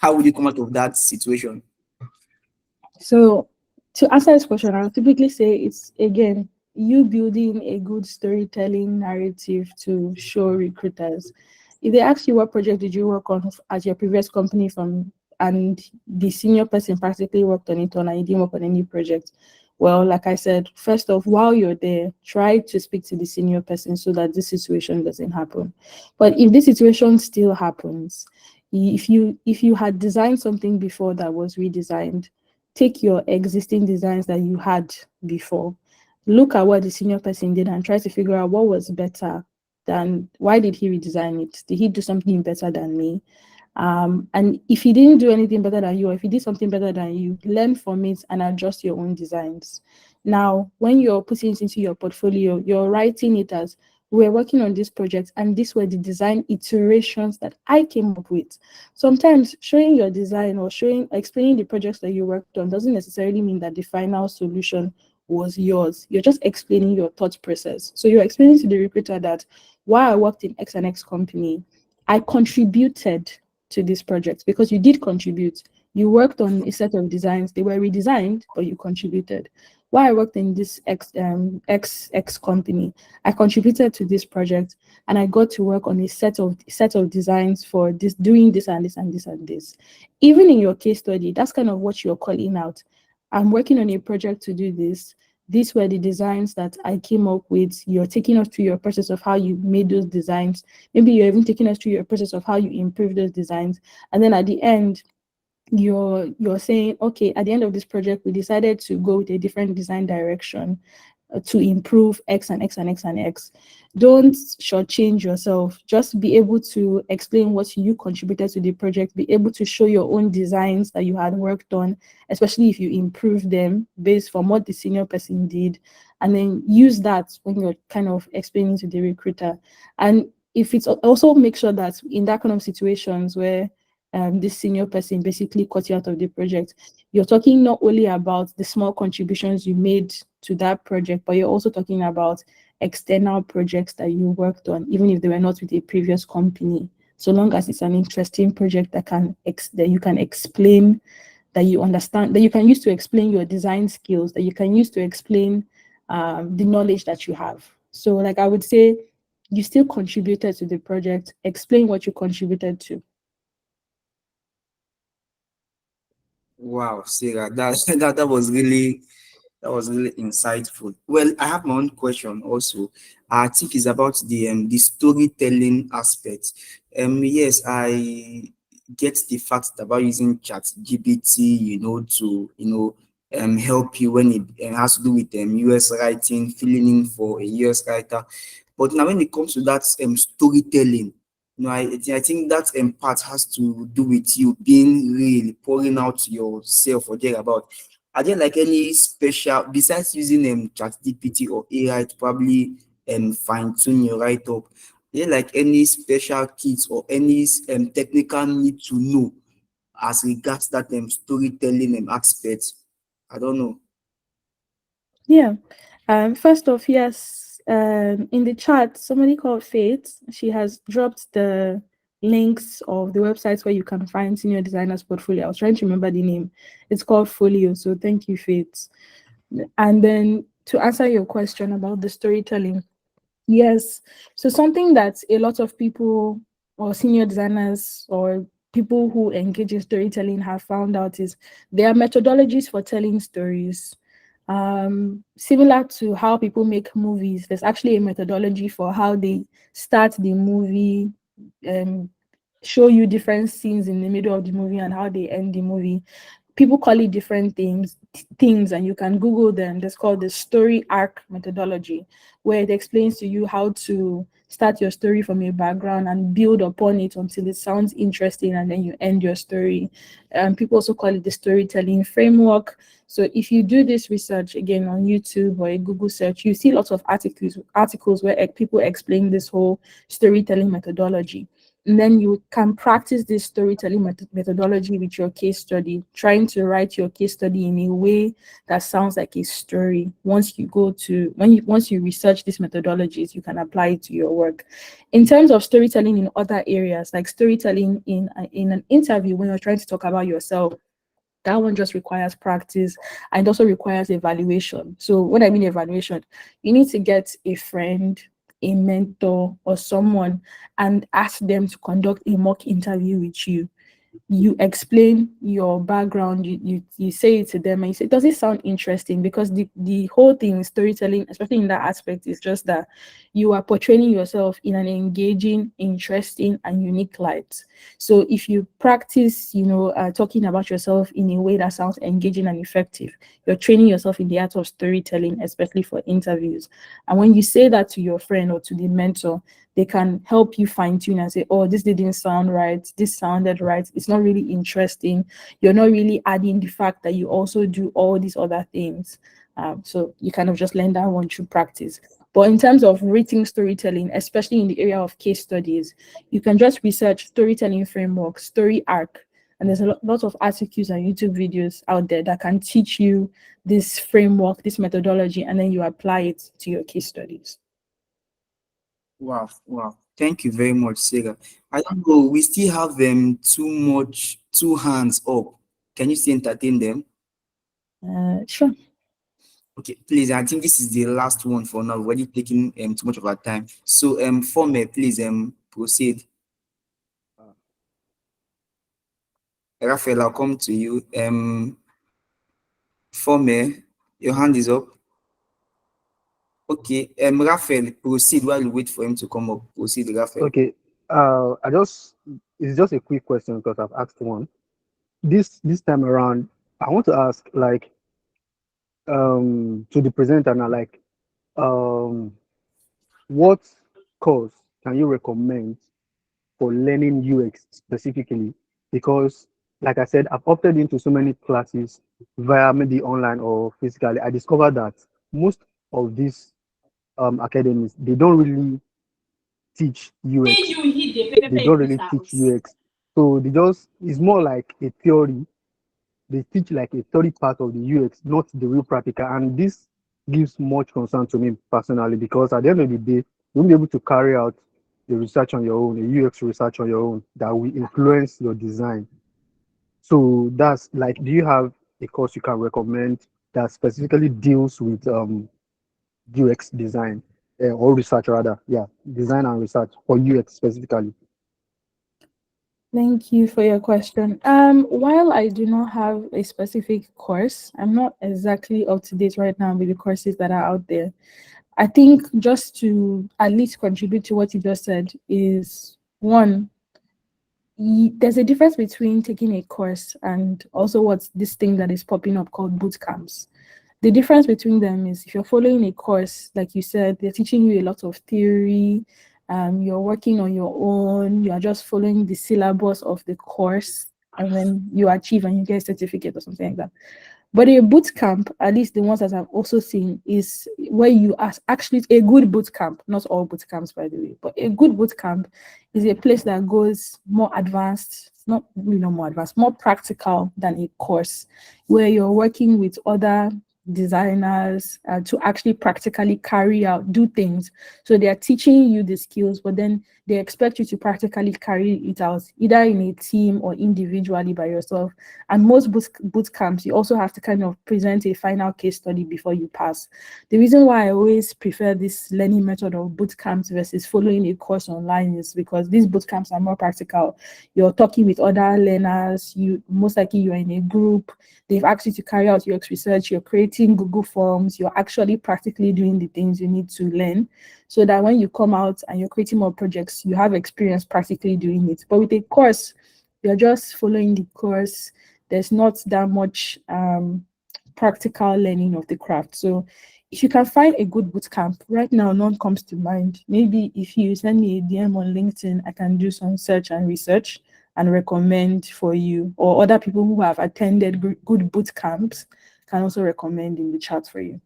Speaker 1: How would you come out of that situation?
Speaker 3: so to answer this question, I would typically say it's again you building a good storytelling narrative to show recruiters. If they ask you what project did you work on at your previous company from, and the senior person practically worked on it, or and you didn't work on any project, well, like I said, first off, while you're there, try to speak to the senior person so that this situation doesn't happen. But if this situation still happens, if you had designed something before that was redesigned, take your existing designs that you had before, look at what the senior person did and try to figure out what was better than, why did he redesign it? Did he do something better than me? And if he didn't do anything better than you, or if he did something better than you, learn from it and adjust your own designs. Now, when you're putting it into your portfolio, you're writing it as, we're working on this project and these were the design iterations that I came up with. Sometimes showing your design or explaining the projects that you worked on doesn't necessarily mean that the final solution was yours. You're just explaining your thought process. So you're explaining to the recruiter that while I worked in X and X company, I contributed to this project, because you did contribute. You worked on a set of designs. They were redesigned, but you contributed. While I worked in this X company, I contributed to this project, and I got to work on a set of designs for this, doing this and this and this and this. Even in your case study, that's kind of what you're calling out. I'm working on a project to do this. These were the designs that I came up with. You're taking us through your process of how you made those designs. Maybe you're even taking us through your process of how you improve those designs. And then at the end, you're saying, okay, at the end of this project, we decided to go with a different design direction to improve X and X and X and X. Don't shortchange yourself. Just be able to explain what you contributed to the project, be able to show your own designs that you had worked on, especially if you improve them based from what the senior person did, and then use that when you're kind of explaining to the recruiter. And if it's also, make sure that in that kind of situations where this senior person basically cut you out of the project, you're talking not only about the small contributions you made to that project, but you're also talking about external projects that you worked on, even if they were not with a previous company. So long as it's an interesting project that you can explain, that you understand, that you can use to explain your design skills, that you can use to explain the knowledge that you have. So, like I would say, you still contributed to the project. Explain what you contributed to.
Speaker 1: Wow, Sarah, that was really insightful. Well, I have my own question also. I think it's about the storytelling aspect. Yes, I get the fact about using Chat GPT, to help you when it has to do with US writing, filling in for a US writer. But now when it comes to that storytelling, I think that part has to do with you being real, pouring out yourself or thereabout. Are there like any special, besides using ChatGPT or AI to probably fine tune your write up? Are there like any special kits or any technical need to know as regards that storytelling aspect? I don't know.
Speaker 3: Yeah. First off, yes, in the chat, somebody called Faith, she has dropped the links of the websites where you can find senior designers portfolio. I was trying to remember the name. It's called Folio. So thank you, Faith. And then to answer your question about the storytelling, yes. So something that a lot of people or senior designers or people who engage in storytelling have found out is there are methodologies for telling stories. Similar to how people make movies, there's actually a methodology for how they start the movie, show you different scenes in the middle of the movie and how they end the movie. People call it different things, and you can Google them. That's called the story arc methodology, where it explains to you how to start your story from a background and build upon it until it sounds interesting, and then you end your story. People also call it the storytelling framework. So if you do this research again on YouTube or a Google search, you see lots of articles where people explain this whole storytelling methodology. And then you can practice this storytelling methodology with your case study, trying to write your case study in a way that sounds like a story. Once you research these methodologies, you can apply it to your work. In terms of storytelling in other areas, like storytelling in an interview when you're trying to talk about yourself, that one just requires practice, and also requires evaluation. So when I mean evaluation, you need to get a friend, a mentor, or someone and ask them to conduct a mock interview with you. You explain your background, you say it to them, and you say, does it sound interesting? Because the whole thing is storytelling, especially in that aspect, is just that you are portraying yourself in an engaging, interesting, and unique light. So if you practice, talking about yourself in a way that sounds engaging and effective, you're training yourself in the art of storytelling, especially for interviews. And when you say that to your friend or to the mentor, they can help you fine tune and say, oh, this didn't sound right. This sounded right. It's not really interesting. You're not really adding the fact that you also do all these other things. So you kind of just learn that one through practice. But in terms of written storytelling, especially in the area of case studies, you can just research storytelling framework, story arc. And there's a lot of articles and YouTube videos out there that can teach you this framework, this methodology, and then you apply it to your case studies.
Speaker 1: Wow, wow. Thank you very much, Sarah. I don't know, we still have them two hands up. Can you still entertain them?
Speaker 3: Sure.
Speaker 1: Okay, please. I think this is the last one for now. We're already taking too much of our time. So Former, please proceed. Raphael, I'll come to you. Former, your hand is up. Okay, Raphael, proceed while you wait for him to come up. Proceed, Raphael.
Speaker 2: Okay. It's just a quick question because I've asked one. This time around, I want to ask to the presenter now, what course can you recommend for learning UX specifically? Because like I said, I've opted into so many classes via maybe online or physically. I discovered that most of these academies, they don't really teach UX. They don't really teach UX. So it's more like a theory. They teach like a theory part of the UX, not the real practical. And this gives much concern to me personally, because at the end of the day, you won't be able to carry out the research on your own, the UX research on your own that will influence your design. So that's like, do you have a course you can recommend that specifically deals with UX design or research rather? Yeah, design and research for UX specifically.
Speaker 3: Thank you for your question. While I do not have a specific course, I'm not exactly up to date right now with the courses that are out there. I think just to at least contribute to what you just said is one, there's a difference between taking a course and also what's this thing that is popping up called boot camps. The difference between them is if you're following a course, like you said, they're teaching you a lot of theory, you're working on your own, you're just following the syllabus of the course, and then you achieve and you get a certificate or something like that. But a boot camp, at least the ones that I've also seen, is where you ask actually a good boot camp, not all boot camps, by the way, but a good boot camp is a place that goes more advanced, not really not more advanced, more practical than a course, where you're working with other designers to actually practically do things. So they are teaching you the skills, but then they expect you to practically carry it out, either in a team or individually by yourself. And most boot camps, you also have to kind of present a final case study before you pass. The reason why I always prefer this learning method of boot camps versus following a course online is because these boot camps are more practical. You're talking with other learners, you most likely you're in a group, they've asked you to carry out your research, you're creating Google Forms, you're actually practically doing the things you need to learn, so that when you come out and you're creating more projects, you have experience practically doing it. But with a course, you're just following the course. There's not that much practical learning of the craft. So if you can find a good boot camp, right now none comes to mind. Maybe if you send me a DM on LinkedIn, I can do some search and research and recommend for you, or other people who have attended good boot camps can also recommend in the chat for you.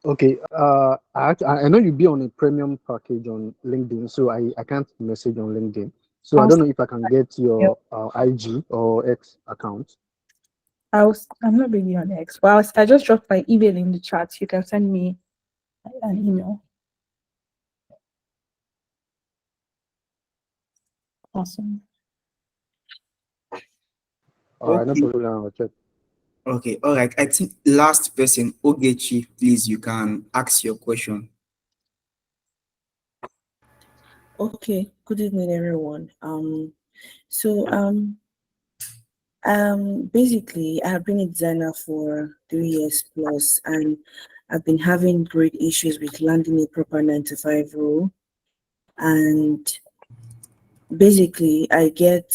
Speaker 2: Okay, I know you'll be on a premium package on LinkedIn, so I can't message on LinkedIn. So I
Speaker 3: I'll,
Speaker 2: don't know if I can get your IG or X account.
Speaker 3: I'm not really on X. Well, I just dropped my email in the chat. You can send me an email. Awesome.
Speaker 2: All right, no
Speaker 1: Okay.
Speaker 2: problem. I'll check.
Speaker 1: Okay. All right. I think last person, Ogechi, please, you can ask your question.
Speaker 6: Okay, good evening, everyone. Basically, I have been a designer for 3 years plus, and I've been having great issues with landing a proper 9 to 5 role. And basically, I get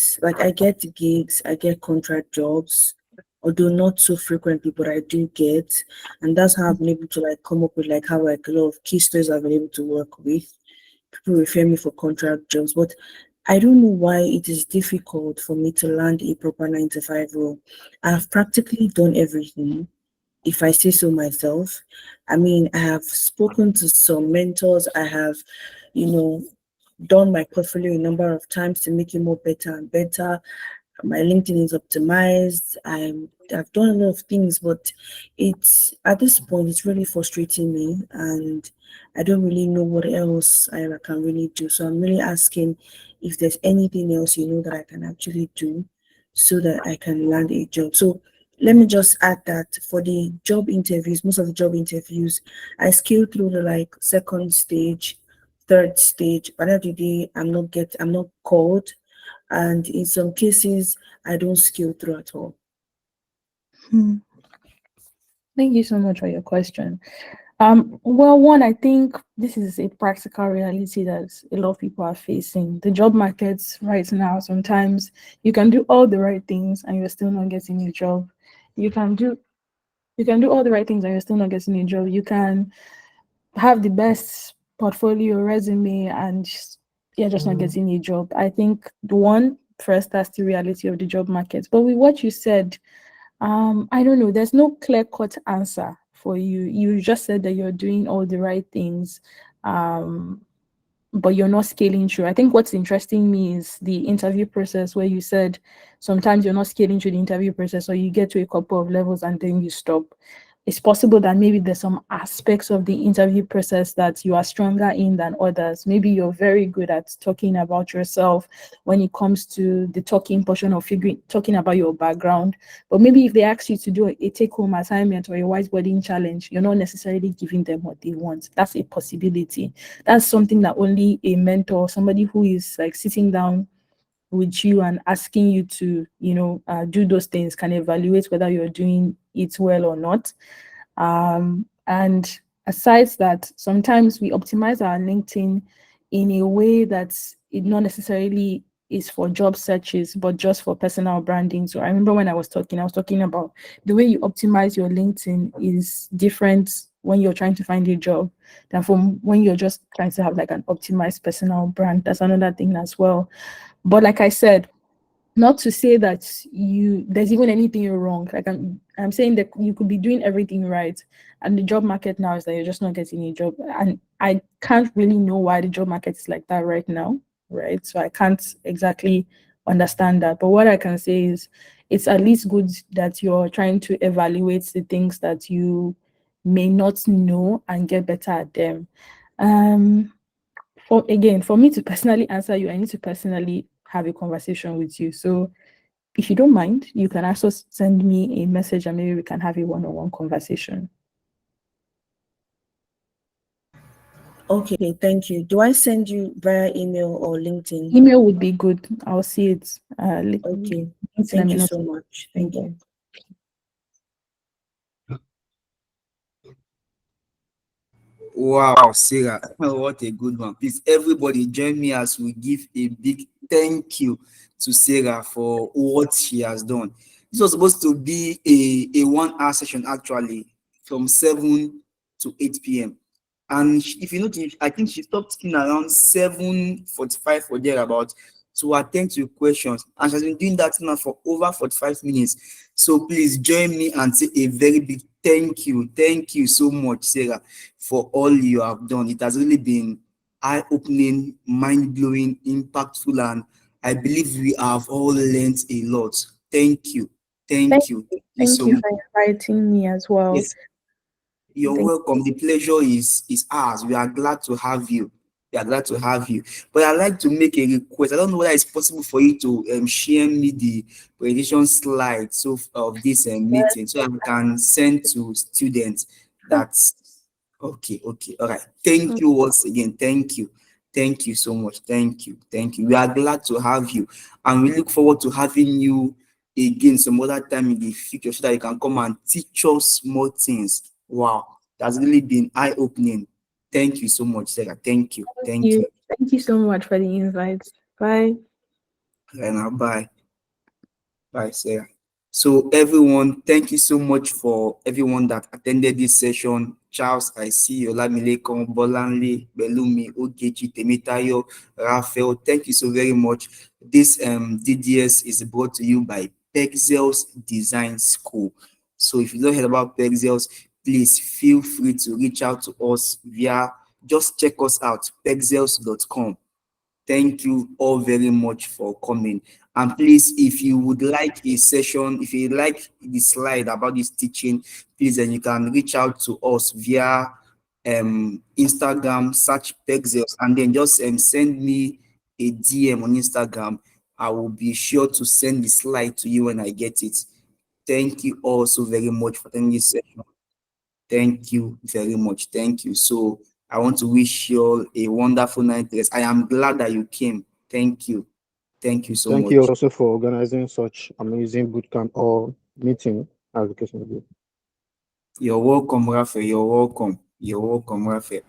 Speaker 6: gigs, I get contract jobs, although not so frequently, but I do get, and that's how I've been able to come up with how a lot of key stories I've been able to work with. People refer me for contract jobs, but I don't know why it is difficult for me to land a proper 9 to 5 role. I've practically done everything, if I say so myself. I mean, I have spoken to some mentors. I have, you know, done my portfolio a number of times to make it more better and better. My LinkedIn is optimized. I've done a lot of things, but it's at this point it's really frustrating me, and I don't really know what else I can really do. So I'm really asking if there's anything else that I can actually do so that I can land a job. So let me just add that for the job interviews, most of the job interviews, I scale through the second stage, third stage. By the end of the day, I'm not called, and in some cases I don't scale through at all.
Speaker 3: Thank you so much for your question. Well, one, I think this is a practical reality that a lot of people are facing. The job markets right now, sometimes you can do all the right things and you're still not getting a job. You can do all the right things and you're still not getting a job. You can have the best portfolio resume and you're just not getting a job. I think the one first, that's the reality of the job market. But with what you said, I don't know, there's no clear-cut answer for you. You just said that you're doing all the right things, but you're not scaling through. I think what's interesting me is the interview process, where you said sometimes you're not scaling through the interview process, or you get to a couple of levels and then you stop. It's possible that maybe there's some aspects of the interview process that you are stronger in than others. Maybe you're very good at talking about yourself when it comes to the talking portion of talking about your background. But maybe if they ask you to do a take-home assignment or a whiteboarding challenge, you're not necessarily giving them what they want. That's a possibility. That's something that only a mentor, somebody who is sitting down with you and asking you to, do those things, can evaluate whether you're doing it well or not. And aside that, sometimes we optimize our LinkedIn in a way that's it not necessarily is for job searches, but just for personal branding. So I remember when I was talking about the way you optimize your LinkedIn is different when you're trying to find a job than from when you're just trying to have an optimized personal brand. That's another thing as well. But like I said, not to say that there's even anything wrong. I'm saying that you could be doing everything right, and the job market now is that you're just not getting a job. And I can't really know why the job market is like that right now, right? So I can't exactly understand that. But what I can say is it's at least good that you're trying to evaluate the things that you may not know and get better at them. for me to personally answer you, I need to personally have a conversation with you. So if you don't mind, you can also send me a message and maybe we can have a one-on-one conversation.
Speaker 6: Okay, thank you. Do I send you via email or LinkedIn?
Speaker 3: Email would be good. I'll see it.
Speaker 6: Okay,
Speaker 3: LinkedIn, I
Speaker 6: thank
Speaker 3: may
Speaker 6: you
Speaker 3: not.
Speaker 6: so much. Thank you.
Speaker 1: Wow, Sarah, what a good one. Please, everybody join me as we give a big thank you to Sarah for what she has done. This was supposed to be a 1 hour session actually from 7 to 8 p.m. And if you notice, I think she stopped in around 7:45 or thereabout to attend to questions. And she's been doing that now for over 45 minutes. So please join me and say a very big thank you. Thank you so much, Sarah, for all you have done. It has really been eye-opening, mind-blowing, impactful, and I believe we have all learned a lot. Thank you. Thank you. Thank you
Speaker 3: Thank
Speaker 1: so
Speaker 3: you
Speaker 1: much.
Speaker 3: for inviting me as well.
Speaker 1: Yes. You're
Speaker 3: Thank
Speaker 1: welcome. The pleasure is ours. We are glad to have you. We are glad to have you. But I'd like to make a request. I don't know whether it's possible for you to share me the presentation slides of this meeting so I can send to students. That's okay. Okay. All right. Thank you once again. Thank you. Thank you so much. Thank you. Thank you. We are glad to have you. And we look forward to having you again some other time in the future so that you can come and teach us more things. Wow, that's really been eye-opening. Thank you so much, Sarah. Thank you. Thank you.
Speaker 3: you. Thank you so much for the invite. Bye.
Speaker 1: And now, bye. Bye, Sarah. So everyone, thank you so much for everyone that attended this session. Charles, I see you. Olamilekon, Bolanle, Belumi, Ogechi, Temitayo, Raphael. Thank you so very much. This DDS is brought to you by Perxels Design School. So if you don't hear about Perxels, please feel free to reach out to us via, just check us out, perxels.com. Thank you all very much for coming. And please, if you would like a session, if you like the slide about this teaching, please then you can reach out to us via Instagram, search Perxels, and then just send me a DM on Instagram. I will be sure to send the slide to you when I get it. Thank you all so very much for attending this session. Thank you very much. Thank you. So I want to wish you all a wonderful night rest. I am glad that you came. Thank you. Thank you so
Speaker 2: Thank you
Speaker 1: much.
Speaker 2: also for organizing such amazing bootcamp or meeting as the case may be.
Speaker 1: You're welcome, Raphael. You're welcome. You're welcome, Raphael.